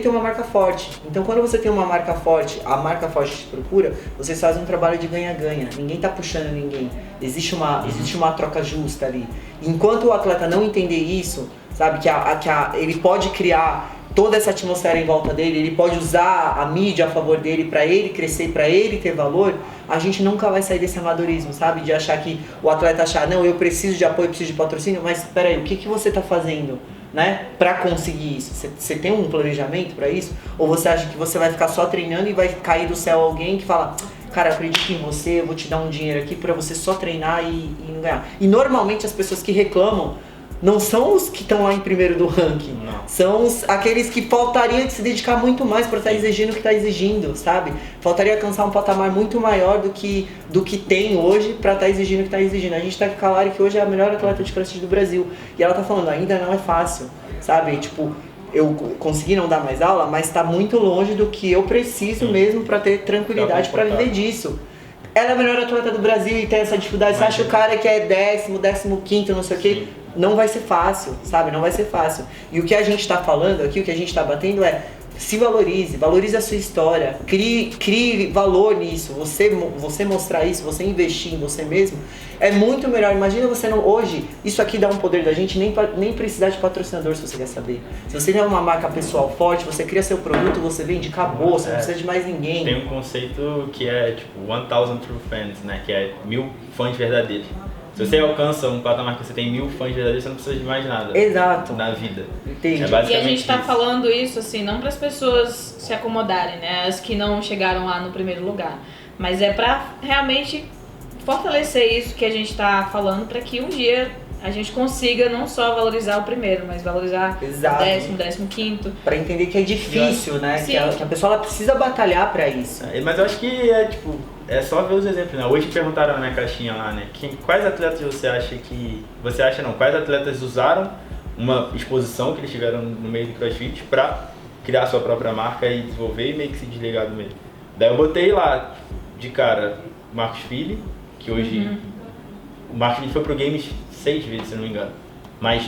ter uma marca forte. Então quando você tem uma marca forte, a marca forte te procura, vocês fazem um trabalho de ganha-ganha. Ninguém tá puxando ninguém. Existe uma troca justa ali. Enquanto o atleta não entender isso, sabe? Ele pode criar toda essa atmosfera em volta dele, ele pode usar a mídia a favor dele para ele crescer, para ele ter valor, a gente nunca vai sair desse amadorismo, sabe? De achar que o atleta achar, não, eu preciso de apoio, preciso de patrocínio, mas espera aí, o que você está fazendo, né, para conseguir isso? Você tem um planejamento para isso? Ou você acha que você vai ficar só treinando e vai cair do céu alguém que fala, cara, acredito em você, eu vou te dar um dinheiro aqui para você só treinar e não ganhar? E normalmente as pessoas que reclamam não são os que estão lá em primeiro do ranking, não. São aqueles que faltariam de se dedicar muito mais para estar exigindo o que está exigindo, sabe? Faltaria alcançar um patamar muito maior do que tem hoje para estar exigindo o que está exigindo. A gente está com a Kalari, que hoje é a melhor atleta de crossfit do Brasil, e ela tá falando, ainda não é fácil, sabe? Tipo, eu consegui não dar mais aula, mas está muito longe do que eu preciso mesmo para ter tranquilidade para viver disso. Ela é a melhor atleta do Brasil e tem essa dificuldade. Você acha o cara que é 15º, não sei o quê, não vai ser fácil, sabe? Não vai ser fácil. E o que a gente tá falando aqui, o que a gente tá batendo é, se valorize a sua história, crie valor nisso, você mostrar isso, você investir em você mesmo, é muito melhor. Imagina você não, hoje, isso aqui dá um poder da gente, nem precisar de patrocinador, se você quer saber. Se você tem uma marca pessoal forte, você cria seu produto, você vende, acabou, você não precisa de mais ninguém. Tem um conceito que é tipo 1000 true fans, né, que é 1000 fãs verdadeiros. Se você alcança um patamar que você tem 1000 fãs verdadeiros, você não precisa de mais nada. Exato. Na vida. Entendi. É basicamente e a gente tá isso. falando isso, assim, não para as pessoas se acomodarem, né? As que não chegaram lá no primeiro lugar. Mas é para realmente fortalecer isso que a gente tá falando, para que um dia a gente consiga não só valorizar o primeiro, mas valorizar Exato. o 15º. Pra entender que é difícil, né? Sim. Que a pessoa ela precisa batalhar pra isso. Mas eu acho que é tipo, é só ver os exemplos, né? Hoje perguntaram na minha caixinha lá, né? Quais atletas você acha que... Quais atletas usaram uma exposição que eles tiveram no meio do CrossFit pra criar sua própria marca e desenvolver e meio que se desligar do meio. Daí eu botei lá, de cara, Marcos Filho, que hoje... O Marcos Filho foi pro Games 6 vezes, se eu não me engano. Mas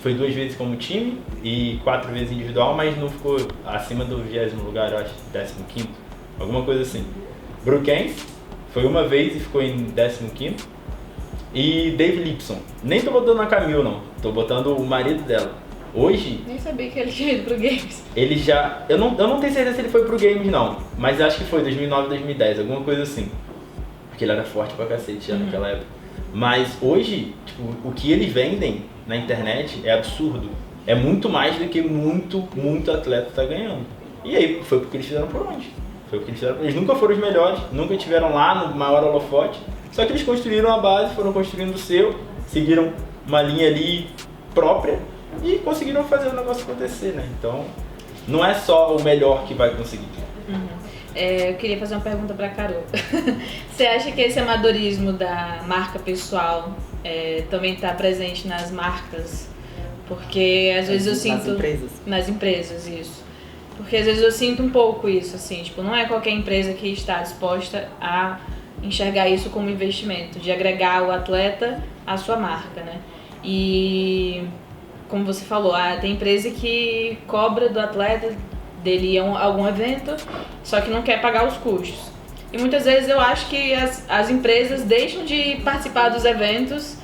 foi 2 vezes como time e 4 vezes individual, mas não ficou acima do 20º lugar, eu acho, 15º. Alguma coisa assim. Brookens foi uma vez e ficou em 15º. E Dave Lipson. Nem tô botando a Camille, não. Tô botando o marido dela. Hoje... Nem sabia que ele tinha ido pro Games. Ele já... Eu não tenho certeza se ele foi pro Games, não. Mas acho que foi 2009, 2010, alguma coisa assim. Porque ele era forte pra cacete já naquela época. Mas hoje, tipo, o que eles vendem na internet é absurdo. É muito mais do que muito atleta tá ganhando. E aí, foi porque eles fizeram por onde? Eles nunca foram os melhores, nunca tiveram lá no maior holofote. Só que eles construíram a base, foram construindo o seu, seguiram uma linha ali própria e conseguiram fazer o negócio acontecer, né? Então, não é só o melhor que vai conseguir. Eu queria fazer uma pergunta pra Carol. Você acha que esse amadorismo da marca pessoal também está presente nas marcas? Porque às vezes eu sinto... Nas empresas, isso. Porque às vezes eu sinto um pouco isso, assim, tipo, não é qualquer empresa que está disposta a enxergar isso como investimento, de agregar o atleta à sua marca, né? E, como você falou, tem empresa que cobra do atleta dele ir a algum evento, só que não quer pagar os custos. E muitas vezes eu acho que as empresas deixam de participar dos eventos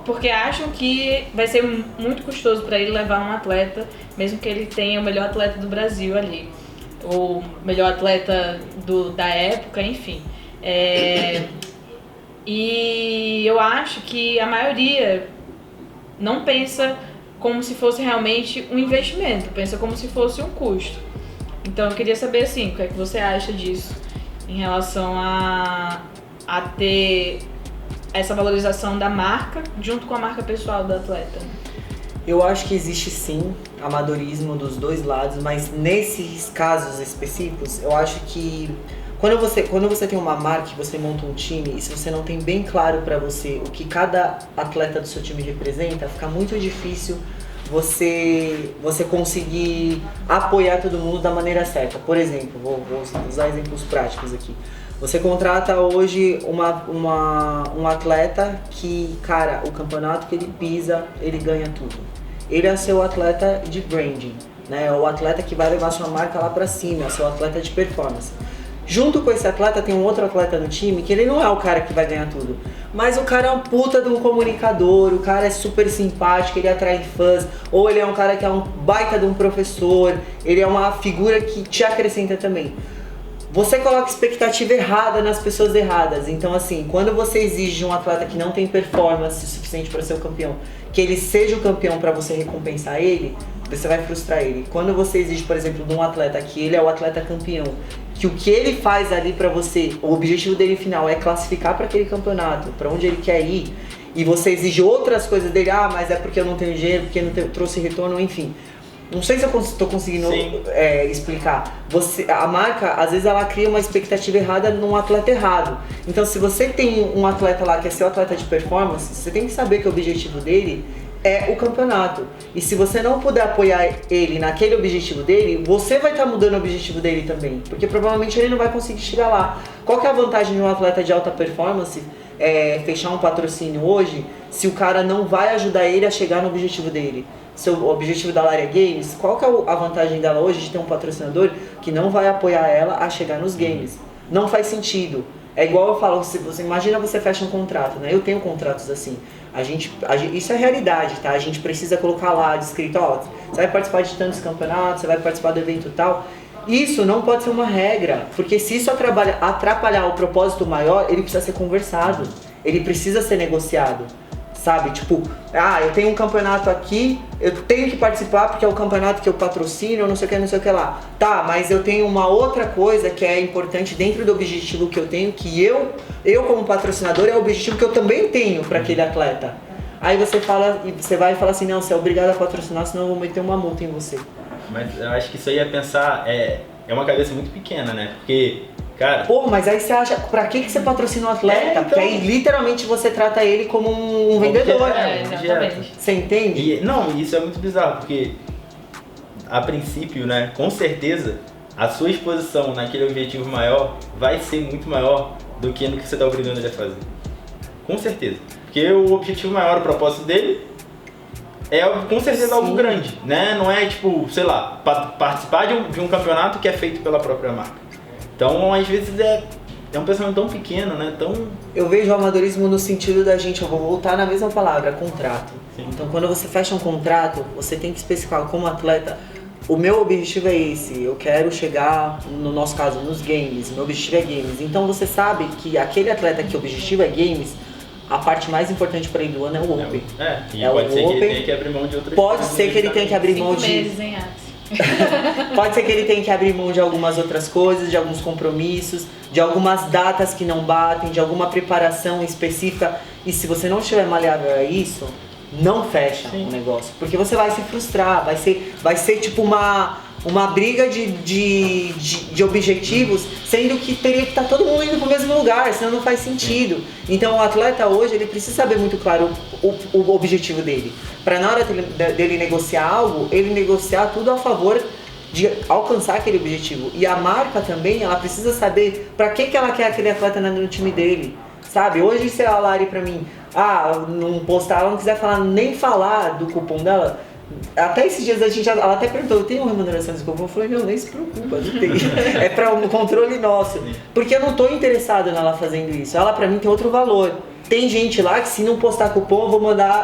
porque acham que vai ser muito custoso para ele levar um atleta, mesmo que ele tenha o melhor atleta do Brasil ali, ou melhor atleta da época, enfim. E eu acho que a maioria não pensa como se fosse realmente um investimento, pensa como se fosse um custo. Então eu queria saber assim, o que é que você acha disso em relação a ter essa valorização da marca junto com a marca pessoal do atleta? Eu acho que existe sim amadorismo dos dois lados, mas nesses casos específicos, eu acho que quando você tem uma marca, você monta um time, e se você não tem bem claro pra você o que cada atleta do seu time representa, fica muito difícil você conseguir apoiar todo mundo da maneira certa. Por exemplo, vou usar exemplos práticos aqui. Você contrata hoje um atleta que, cara, o campeonato que ele pisa, ele ganha tudo. Ele é seu atleta de branding, né? É o atleta que vai levar sua marca lá pra cima, é o seu atleta de performance. Junto com esse atleta tem um outro atleta no time que ele não é o cara que vai ganhar tudo, mas o cara é um puta de um comunicador, o cara é super simpático, ele atrai fãs, ou ele é um cara que é um baita de um professor, ele é uma figura que te acrescenta também. Você coloca expectativa errada nas pessoas erradas. Então, assim, quando você exige de um atleta que não tem performance suficiente para ser o campeão, que ele seja o campeão para você recompensar ele, você vai frustrar ele. Quando você exige, por exemplo, de um atleta que ele é o atleta campeão, que o que ele faz ali para você, o objetivo dele final é classificar para aquele campeonato, para onde ele quer ir, e você exige outras coisas dele, mas é porque eu não tenho dinheiro, porque não trouxe retorno, enfim. Não sei se eu estou conseguindo explicar. A marca, às vezes, ela cria uma expectativa errada num atleta errado. Então, se você tem um atleta lá que é seu atleta de performance, você tem que saber que o objetivo dele é o campeonato. E se você não puder apoiar ele naquele objetivo dele, você vai estar mudando o objetivo dele também. Porque provavelmente ele não vai conseguir chegar lá. Qual que é a vantagem de um atleta de alta performance fechar um patrocínio hoje, se o cara não vai ajudar ele a chegar no objetivo dele? Seu objetivo da Larian Games, qual que é a vantagem dela hoje de ter um patrocinador que não vai apoiar ela a chegar nos games? Não faz sentido. É igual eu falo, você imagina você fecha um contrato, né? Eu tenho contratos assim. Isso é realidade, tá? A gente precisa colocar lá descrito, você vai participar de tantos campeonatos, você vai participar do evento tal. Isso não pode ser uma regra, porque se isso atrapalhar o propósito maior, ele precisa ser conversado, ele precisa ser negociado. Sabe, tipo, eu tenho um campeonato aqui, eu tenho que participar porque é o campeonato que eu patrocino, não sei o que lá. Tá, mas eu tenho uma outra coisa que é importante dentro do objetivo que eu tenho, que eu como patrocinador, é o objetivo que eu também tenho para aquele atleta. Aí você vai e fala assim, não, você é obrigado a patrocinar, senão eu vou meter uma multa em você. Mas eu acho que isso aí é pensar, é uma cabeça muito pequena, né? Porque... cara... Pô, mas aí você acha, pra que você patrocina um atleta? Então... Porque aí literalmente você trata ele como um vendedor. Exatamente. Você entende? Isso é muito bizarro, porque a princípio, né, com certeza, a sua exposição naquele objetivo maior vai ser muito maior do que no que você está obrigando ele a fazer. Com certeza. Porque o objetivo maior, o propósito dele, é com certeza algo grande, né? Não é tipo, sei lá, participar de um campeonato que é feito pela própria marca. Então, às vezes é um pensamento tão pequeno, né? Eu vejo o amadorismo no sentido da gente, eu vou voltar na mesma palavra, contrato. Sim. Então, quando você fecha um contrato, você tem que especificar como atleta, o meu objetivo é esse, eu quero chegar, no nosso caso, nos games, meu objetivo é games. Então, você sabe que aquele atleta que o objetivo é games, a parte mais importante para ele do ano é o Open. Pode ser que ele tenha que abrir mão de outras coisas. Pode ser que ele tenha que abrir mão de... 5 meses, hein, Axel? Pode ser que ele tenha que abrir mão de algumas outras coisas, de alguns compromissos, de algumas datas que não batem, de alguma preparação específica. E se você não estiver maleável a isso, não fecha o negócio. Porque você vai se frustrar, vai ser tipo uma briga de objetivos, sendo que teria que estar todo mundo indo para o mesmo lugar, senão não faz sentido. Então o atleta hoje, ele precisa saber muito claro o objetivo dele. Para na hora dele negociar algo, ele negociar tudo a favor de alcançar aquele objetivo. E a marca também, ela precisa saber para que ela quer aquele atleta no time dele. Sabe, hoje se a Lari pra mim, não postar, ela não quiser nem falar do cupom dela, até esses dias ela até perguntou, eu tenho remuneração desse cupom? Eu falei, não, nem se preocupa, não tem. É para um controle nosso. Porque eu não tô interessado nela fazendo isso. Ela pra mim tem outro valor. Tem gente lá que se não postar cupom,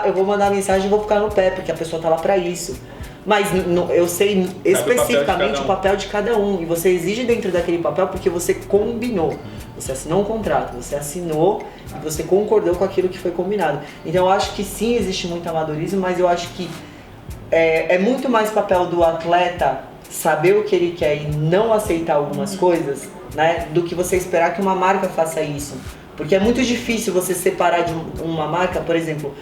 eu vou mandar mensagem e vou ficar no pé, porque a pessoa tá lá pra isso. Mas eu sei especificamente o papel de cada um. E você exige dentro daquele papel porque você combinou. Você assinou um contrato, você assinou e você concordou com aquilo que foi combinado. Então eu acho que sim, existe muito amadorismo, mas eu acho que é muito mais papel do atleta saber o que ele quer e não aceitar algumas coisas, né, do que você esperar que uma marca faça isso. Porque é muito difícil você separar de uma marca, por exemplo,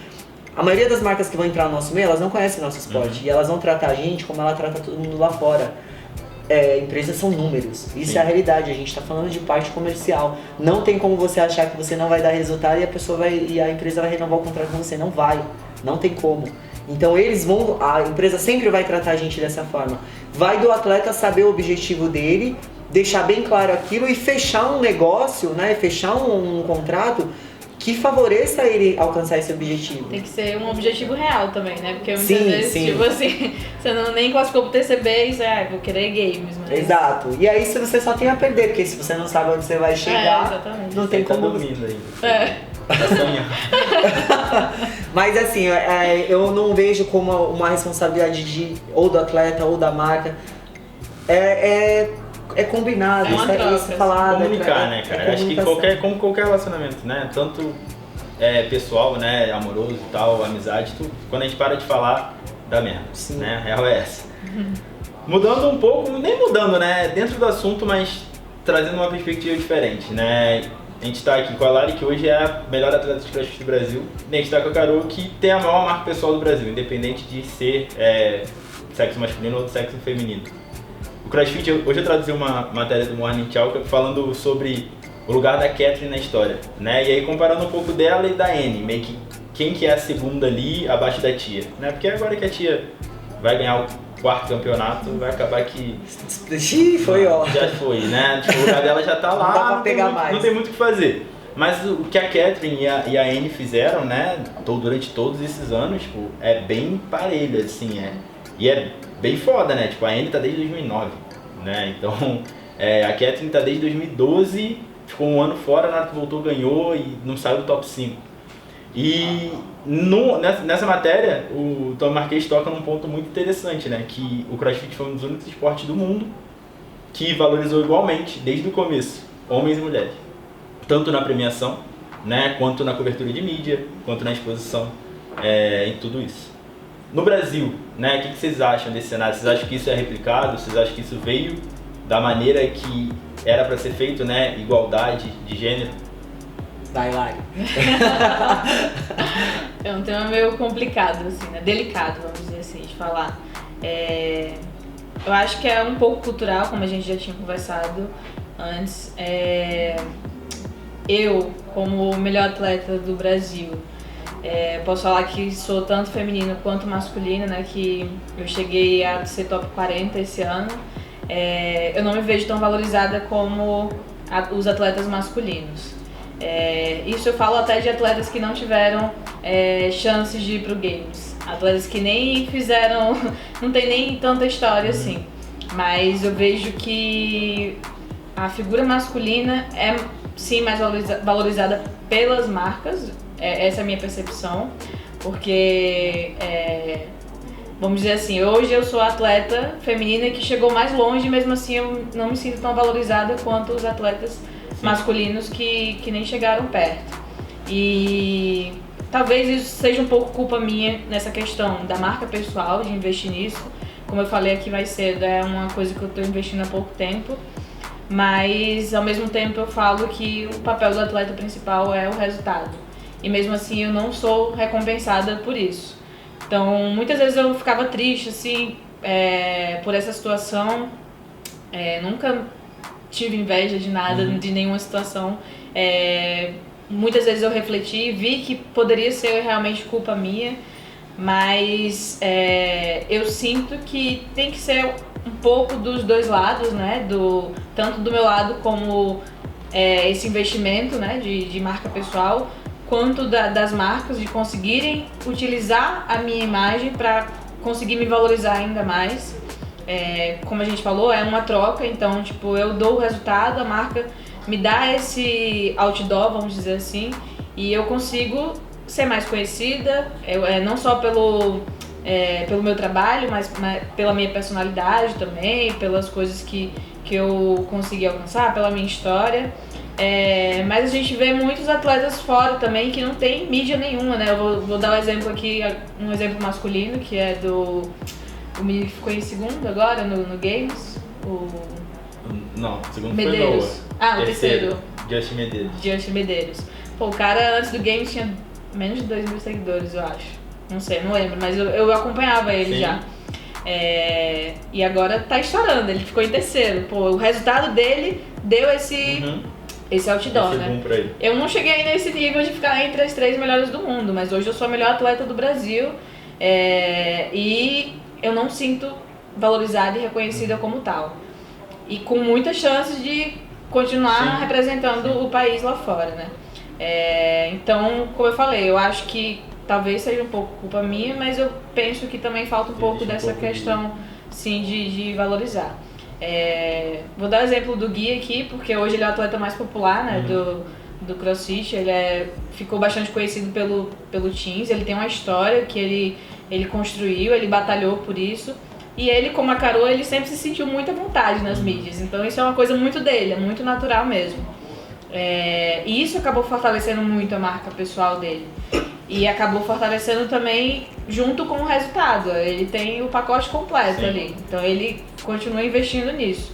a maioria das marcas que vão entrar no nosso meio, elas não conhecem nosso esporte e elas vão tratar a gente como ela trata todo mundo lá fora. Empresas são números, isso é a realidade, a gente está falando de parte comercial. Não tem como você achar que você não vai dar resultado e a empresa vai renovar o contrato com você, não vai, não tem como. Então a empresa sempre vai tratar a gente dessa forma. Vai do atleta saber o objetivo dele, deixar bem claro aquilo e fechar um negócio, né? Fechar um contrato que favoreça ele alcançar esse objetivo. Tem que ser um objetivo real também, né? Porque muitas Sim, vezes, sim. tipo assim, você não nem classificou pro TCB e você, vou querer games, mas... Exato. E aí você só tem a perder, porque se você não sabe onde você vai chegar, exatamente. não tem Tá como... dormindo ainda. É. Tá sonhando. Mas assim, eu não vejo como uma responsabilidade ou do atleta ou da marca. É combinado, É uma troca, isso falado. Comunicar, né, cara? Acho que como qualquer relacionamento, né? Tanto pessoal, né, amoroso e tal, amizade, tudo. Quando a gente para de falar, dá merda. Sim. Né? A real é essa. Mudando um pouco, nem mudando, né? Dentro do assunto, mas trazendo uma perspectiva diferente, né? A gente tá aqui com a Lari, que hoje é a melhor atleta de crossfit do Brasil. E a gente tá com a Carol, que tem a maior marca pessoal do Brasil, independente de ser sexo masculino ou sexo feminino. O CrossFit, hoje eu traduzi uma matéria do Morning Chalk falando sobre o lugar da Catherine na história, né? E aí comparando um pouco dela e da Anne, meio que quem que é a segunda ali abaixo da tia, né? Porque agora que a tia vai ganhar o 4º campeonato, vai acabar que... Foi, ó. Já foi, né? Tipo, o lugar dela já tá lá, Não dá pra pegar mais. Não tem muito o que fazer. Mas o que a Catherine e a Anne fizeram, né? Durante todos esses anos, tipo, é bem parelho, assim, E é bem foda, né? Tipo, a Anne tá desde 2009, né? Então, a Catherine tá desde 2012, ficou um ano fora, na hora que voltou ganhou e não saiu do top 5. E nessa matéria, o Tom Marquês toca num ponto muito interessante, né? Que o CrossFit foi um dos únicos esportes do mundo que valorizou igualmente, desde o começo, homens e mulheres. Tanto na premiação, né? Quanto na cobertura de mídia, quanto na exposição, em tudo isso. No Brasil, né, o que vocês acham desse cenário? Vocês acham que isso é replicado? Vocês acham que isso veio da maneira que era para ser feito, né? Igualdade de gênero? Vai, Lari. É um tema meio complicado, assim, né? Delicado, vamos dizer assim, de falar. Eu acho que é um pouco cultural, como a gente já tinha conversado antes. Eu, como melhor atleta do Brasil, posso falar que sou tanto feminina quanto masculina, né? Que eu cheguei a ser top 40 esse ano. Eu não me vejo tão valorizada como os atletas masculinos. Isso eu falo até de atletas que não tiveram chances de ir pro Games. Atletas que nem fizeram, não tem nem tanta história assim. Mas eu vejo que a figura masculina é sim mais valorizada pelas marcas. Essa é a minha percepção, porque, vamos dizer assim, hoje eu sou a atleta feminina que chegou mais longe, mesmo assim eu não me sinto tão valorizada quanto os atletas masculinos que nem chegaram perto. E talvez isso seja um pouco culpa minha nessa questão da marca pessoal, de investir nisso. Como eu falei aqui mais cedo, é uma coisa que eu estou investindo há pouco tempo. Mas, ao mesmo tempo, eu falo que o papel do atleta principal é o resultado. E mesmo assim, eu não sou recompensada por isso. Então, muitas vezes eu ficava triste, assim, por essa situação. Nunca tive inveja de nada, de nenhuma situação. Muitas vezes eu refleti e vi que poderia ser realmente culpa minha. Mas eu sinto que tem que ser um pouco dos dois lados, né? Tanto do meu lado como esse investimento, né? de marca pessoal, quanto das marcas de conseguirem utilizar a minha imagem para conseguir me valorizar ainda mais. Como a gente falou, é uma troca, então tipo, eu dou o resultado, a marca me dá esse outdoor, vamos dizer assim, e eu consigo ser mais conhecida, não só pelo meu trabalho, mas pela minha personalidade também, pelas coisas que eu consegui alcançar, pela minha história. Mas a gente vê muitos atletas fora também que não tem mídia nenhuma, né? Eu vou dar um exemplo aqui, um exemplo masculino, que é o menino que ficou em segundo agora no Games, Não, o segundo Medeiros. foi Noah. O terceiro. Justin Medeiros. Pô, o cara antes do Games tinha menos de 2.000 seguidores, eu acho. Não sei, não lembro, mas eu acompanhava ele. Sim. Já. E agora tá estourando, ele ficou em terceiro. Pô, o resultado dele deu esse outdoor, né? Pra ele. Eu não cheguei nesse nível de ficar entre as 3 melhores do mundo, mas hoje eu sou a melhor atleta do Brasil. E eu não sinto valorizada e reconhecida como tal. E com muitas chances de continuar representando o país lá fora, né? Então, como eu falei, eu acho que talvez seja um pouco culpa minha, mas eu penso que também falta um pouco dessa questão, sim, de valorizar. Vou dar o exemplo do Gui aqui, porque hoje ele é o atleta mais popular, né, do CrossFit. Ele ficou bastante conhecido pelo Teams. Ele tem uma história que ele construiu, ele batalhou por isso. E ele, como a Carol, ele sempre se sentiu muito à vontade nas mídias. Então isso é uma coisa muito dele, é muito natural mesmo. E isso acabou fortalecendo muito a marca pessoal dele. E acabou fortalecendo também junto com o resultado. Ele tem o pacote completo ali. Então ele continua investindo nisso.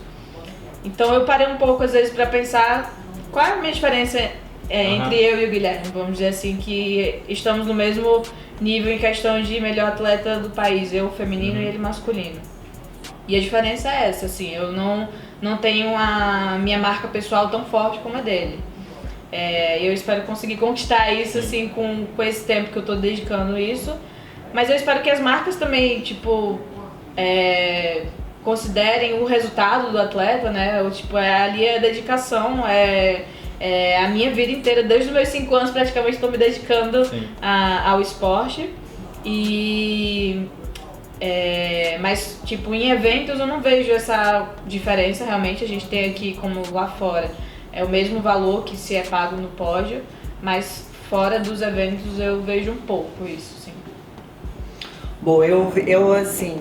Então eu parei um pouco às vezes para pensar qual é a minha diferença entre eu e o Guilherme. Vamos dizer assim, que estamos no mesmo nível em questão de melhor atleta do país. Eu feminino e ele masculino. E a diferença é essa, assim, eu não tenho a minha marca pessoal tão forte como a dele. Eu espero conseguir conquistar isso, assim, com esse tempo que eu tô dedicando isso. Mas eu espero que as marcas também, tipo, considerem o resultado do atleta, né? Ali é a dedicação, a minha vida inteira, desde os meus 5 anos praticamente estou me dedicando ao esporte. Mas, tipo, em eventos eu não vejo essa diferença, realmente. A gente tem aqui, como lá fora, é o mesmo valor que se é pago no pódio, mas fora dos eventos eu vejo um pouco isso, sim. Bom, eu assim,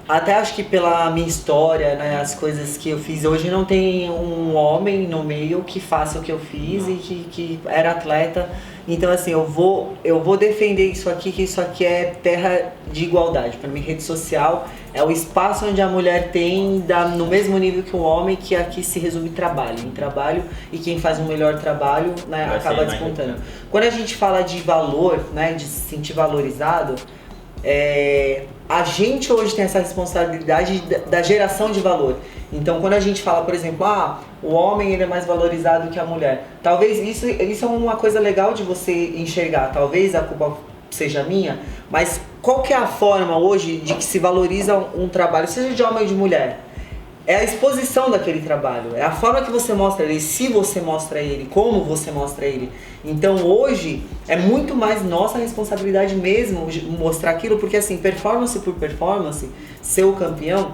até acho que pela minha história, né, as coisas que eu fiz, hoje não tem um homem no meio que faça o que eu fiz e que era atleta. Então assim, eu vou defender isso aqui, que isso aqui é terra de igualdade. Para mim, rede social é o espaço onde a mulher tem no mesmo nível que o homem, que aqui se resume em trabalho, e quem faz um melhor trabalho, né, acaba despontando. Quando a gente fala de valor, né, de se sentir valorizado, a gente hoje tem essa responsabilidade da geração de valor. Então, quando a gente fala, por exemplo, o homem ele é mais valorizado que a mulher, talvez isso é uma coisa legal de você enxergar. Talvez a culpa seja minha, mas qual que é a forma hoje de que se valoriza um trabalho, seja de homem ou de mulher? É a exposição daquele trabalho, é a forma que você mostra ele, se você mostra ele, como você mostra ele. Então hoje é muito mais nossa responsabilidade mesmo mostrar aquilo, porque assim, performance por performance, ser o campeão,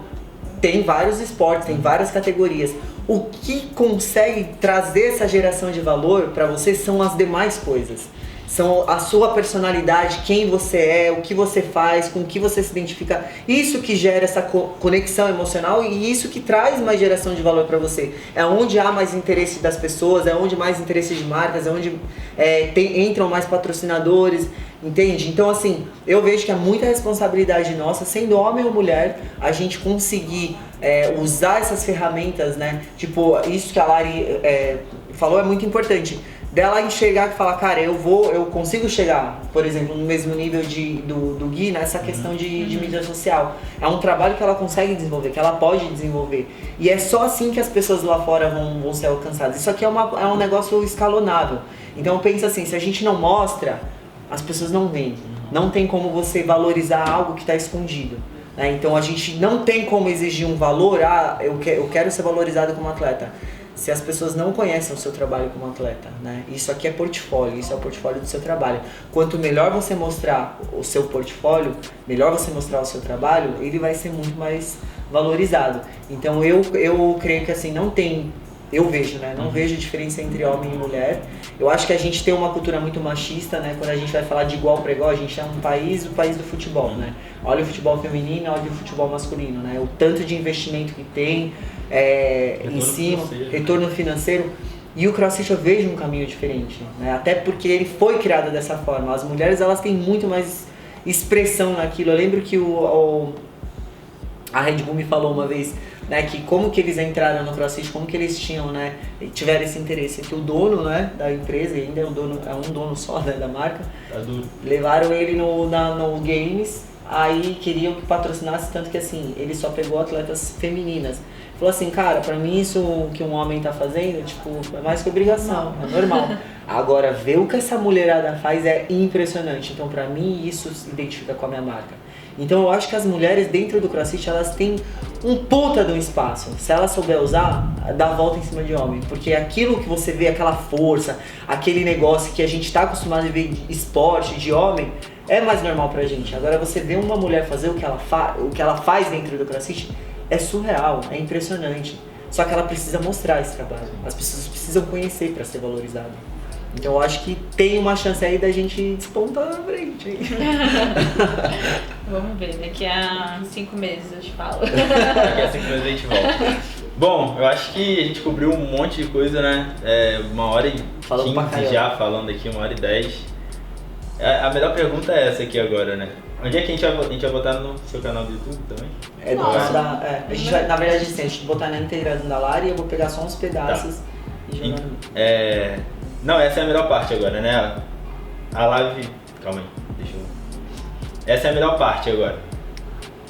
tem vários esportes, tem várias categorias. O que consegue trazer essa geração de valor para você são as demais coisas. São a sua personalidade, quem você é, o que você faz, com o que você se identifica. Isso que gera essa conexão emocional e isso que traz mais geração de valor para você. É onde há mais interesse das pessoas, é onde mais interesse de marcas, é onde entram mais patrocinadores, entende? Então assim, eu vejo que é muita responsabilidade nossa, sendo homem ou mulher, a gente conseguir usar essas ferramentas, né? Tipo, isso que a Lari falou é muito importante. Dela enxergar e falar, cara, eu consigo chegar, por exemplo, no mesmo nível do Gui, nessa questão de mídia social. É um trabalho que ela consegue desenvolver, que ela pode desenvolver. E é só assim que as pessoas lá fora vão ser alcançadas. Isso aqui é um negócio escalonável. Então pensa assim, se a gente não mostra, as pessoas não veem. Não tem como você valorizar algo que está escondido. Né? Então a gente não tem como exigir um valor, eu quero ser valorizado como atleta. Se as pessoas não conhecem o seu trabalho como atleta, né? Isso aqui é portfólio, isso é o portfólio do seu trabalho. Quanto melhor você mostrar o seu portfólio, melhor você mostrar o seu trabalho, ele vai ser muito mais valorizado. Então eu creio que assim, não tem, eu vejo, né? Não vejo diferença entre homem e mulher. Eu acho que a gente tem uma cultura muito machista, né? Quando a gente vai falar de igual para igual, a gente é o país do futebol, né? Olha o futebol feminino, olha o futebol masculino, né? O tanto de investimento que tem em cima, retorno financeiro. E o CrossFit eu vejo um caminho diferente, né? Até porque ele foi criado dessa forma. As mulheres, elas têm muito mais expressão naquilo. Eu lembro que a Red Bull me falou uma vez, né, que como que eles entraram no CrossFit, como que eles tiveram esse interesse, que o dono, né, da empresa, ainda é um dono só, né, da marca, levaram ele no Games, aí queriam que patrocinasse, tanto que assim, ele só pegou atletas femininas. falou assim, cara, pra mim isso que um homem tá fazendo, tipo, é mais que obrigação, é normal. Agora, ver o que essa mulherada faz é impressionante. Então, pra mim, isso se identifica com a minha marca. Então, eu acho que as mulheres dentro do CrossFit, elas têm um puta de um espaço. Se ela souber usar, dá a volta em cima de homem. Porque aquilo que você vê, aquela força, aquele negócio que a gente tá acostumado a ver de esporte, de homem, é mais normal pra gente. Agora, você vê uma mulher fazer o que ela faz dentro do CrossFit, é surreal, é impressionante. Só que ela precisa mostrar esse trabalho. As pessoas precisam conhecer para ser valorizado. Então eu acho que tem uma chance aí da gente despontar na frente. Hein? Vamos ver, daqui a 5 meses eu te falo. Daqui a 5 meses a gente volta. Bom, eu acho que a gente cobriu um monte de coisa, né? 1h15 já falando aqui, 1h10. A melhor pergunta é essa aqui agora, né? Onde é que a gente vai botar no seu canal do YouTube também? A gente vai, na verdade, assim, a gente botar na integração da Lari e eu vou pegar só uns pedaços e jogar no... Não, essa é a melhor parte agora, né? A live... Calma aí, deixa eu... Essa é a melhor parte agora.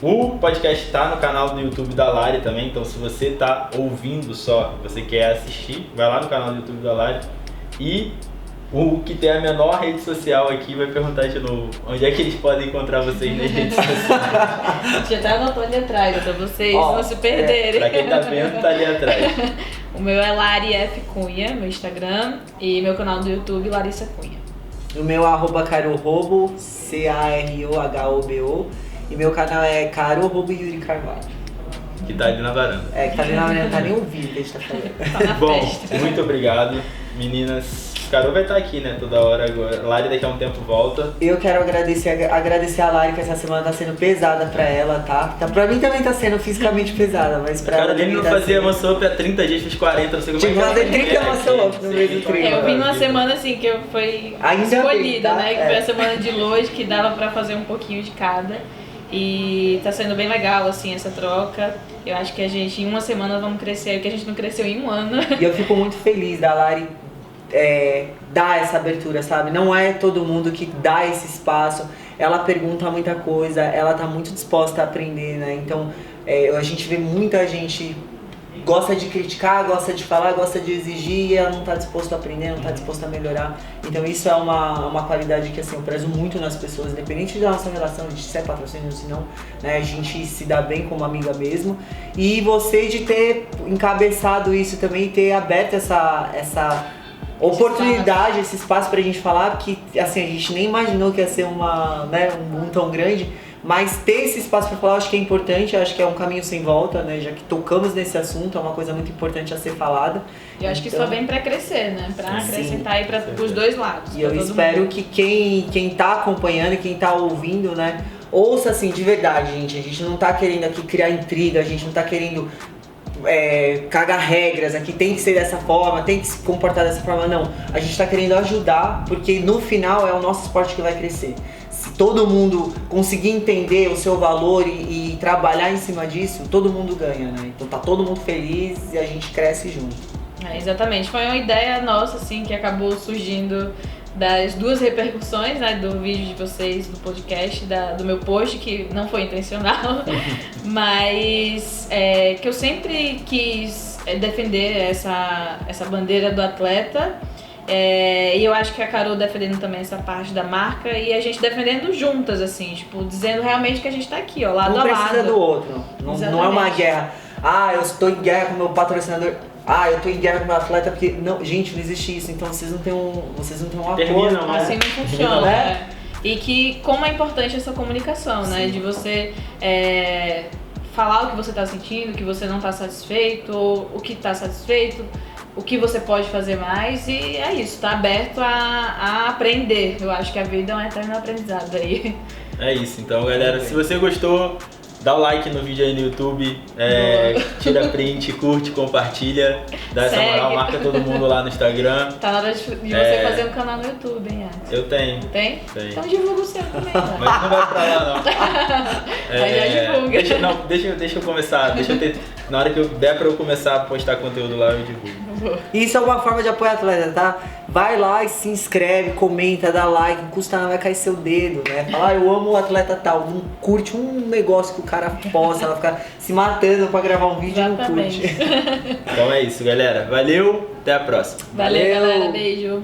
O podcast tá no canal do YouTube da Lari também, então se você tá ouvindo só, você quer assistir, vai lá no canal do YouTube da Lari. E o que tem a menor rede social aqui vai perguntar de novo, onde é que eles podem encontrar vocês nas redes sociais? Já tá anotou ali atrás, pra vocês não se perderem. Pra quem tá vendo, tá ali atrás. O meu é Lari F. Cunha, meu Instagram, e meu canal do YouTube, Larissa Cunha. O meu é @carohobo, CAROHOBO, e meu canal é Caro Yuri Carvalho. Que tá ali na varanda. Que tá ali na varanda, tá nem ouvindo o que a gente tá falando. Tá na Bom, festa. muito obrigado, meninas. Carol vai estar aqui, né, toda hora agora. Lari daqui a um tempo volta. Eu quero agradecer a Lari, que essa semana tá sendo pesada pra ela, tá? Pra mim também tá sendo fisicamente pesada, mas pra ela Caroline não fazia muscle up há 30 dias, fiz 40, não sei como é que ela fazer 30 muscle up no meio do treino. Eu vim numa semana assim que eu fui escolhida, tá? Né? Que foi a semana de Lourdes, que dava pra fazer um pouquinho de cada. E tá sendo bem legal, assim, essa troca. Eu acho que a gente, em uma semana, vamos crescer, porque a gente não cresceu em um ano. E eu fico muito feliz da Lari dar essa abertura, sabe? Não é todo mundo que dá esse espaço. Ela pergunta muita coisa, ela tá muito disposta a aprender, né? Então, a gente vê muita gente gosta de criticar, gosta de falar, gosta de exigir e ela não tá disposta a aprender, não tá disposta a melhorar. Então isso é uma qualidade que, assim, eu prezo muito nas pessoas, independente da nossa relação, de se é patrocínio ou se não, né? A gente se dá bem como amiga mesmo. E você de ter encabeçado isso também, ter aberto essa oportunidade, esse espaço pra gente falar, que assim, a gente nem imaginou que ia ser um boom tão grande, mas ter esse espaço pra falar eu acho que é importante, eu acho que é um caminho sem volta, né, já que tocamos nesse assunto, é uma coisa muito importante a ser falada. E eu acho que só vem pra crescer, né, pra acrescentar aí pros dois lados. E eu espero que quem tá acompanhando e quem tá ouvindo, né, ouça assim, de verdade, gente, a gente não tá querendo aqui criar intriga, a gente não tá querendo cagar regras, aqui tem que ser dessa forma, tem que se comportar dessa forma, não. A gente tá querendo ajudar, porque no final é o nosso esporte que vai crescer. Se todo mundo conseguir entender o seu valor e trabalhar em cima disso, todo mundo ganha, né? Então tá todo mundo feliz e a gente cresce junto. Exatamente, foi uma ideia nossa, assim, que acabou surgindo das duas repercussões, né, do vídeo de vocês, do podcast, do meu post, que não foi intencional, mas que eu sempre quis defender essa bandeira do atleta, e eu acho que a Carol defendendo também essa parte da marca e a gente defendendo juntas, assim, tipo, dizendo realmente que a gente tá aqui, ó, lado a lado. Um precisa do outro, não é uma guerra. Eu estou em guerra com o meu patrocinador. Eu tô em guerra com o meu atleta porque... Não, gente, não existe isso, então vocês não têm um acordo. Assim não funciona, né? E que como é importante essa comunicação, né? De você falar o que você tá sentindo, o que você não tá satisfeito, o que tá satisfeito, o que você pode fazer mais, e é isso, tá aberto a aprender. Eu acho que a vida é um eterno aprendizado aí. É isso, então galera, se você gostou, dá o like no vídeo aí no YouTube, tira print, curte, compartilha, dá essa moral, marca todo mundo lá no Instagram. Tá na hora de você fazer um canal no YouTube, hein, Alex? Eu tenho. Tem? Tenho. Então divulga o seu também, né? Mas não vai pra lá não. Mas já divulga. Deixa eu começar, deixa eu ter Na hora que eu der pra eu começar a postar conteúdo lá, eu divulgo. Isso é uma forma de apoiar atleta, tá? Vai lá e se inscreve, comenta, dá like, não custa nada, vai cair seu dedo, né? Fala, eu amo o atleta tal, não curte um negócio que o cara posta, ela fica se matando pra gravar um vídeo e não curte. Exatamente. Então é isso, galera. Valeu, até a próxima. Valeu, galera. Beijo.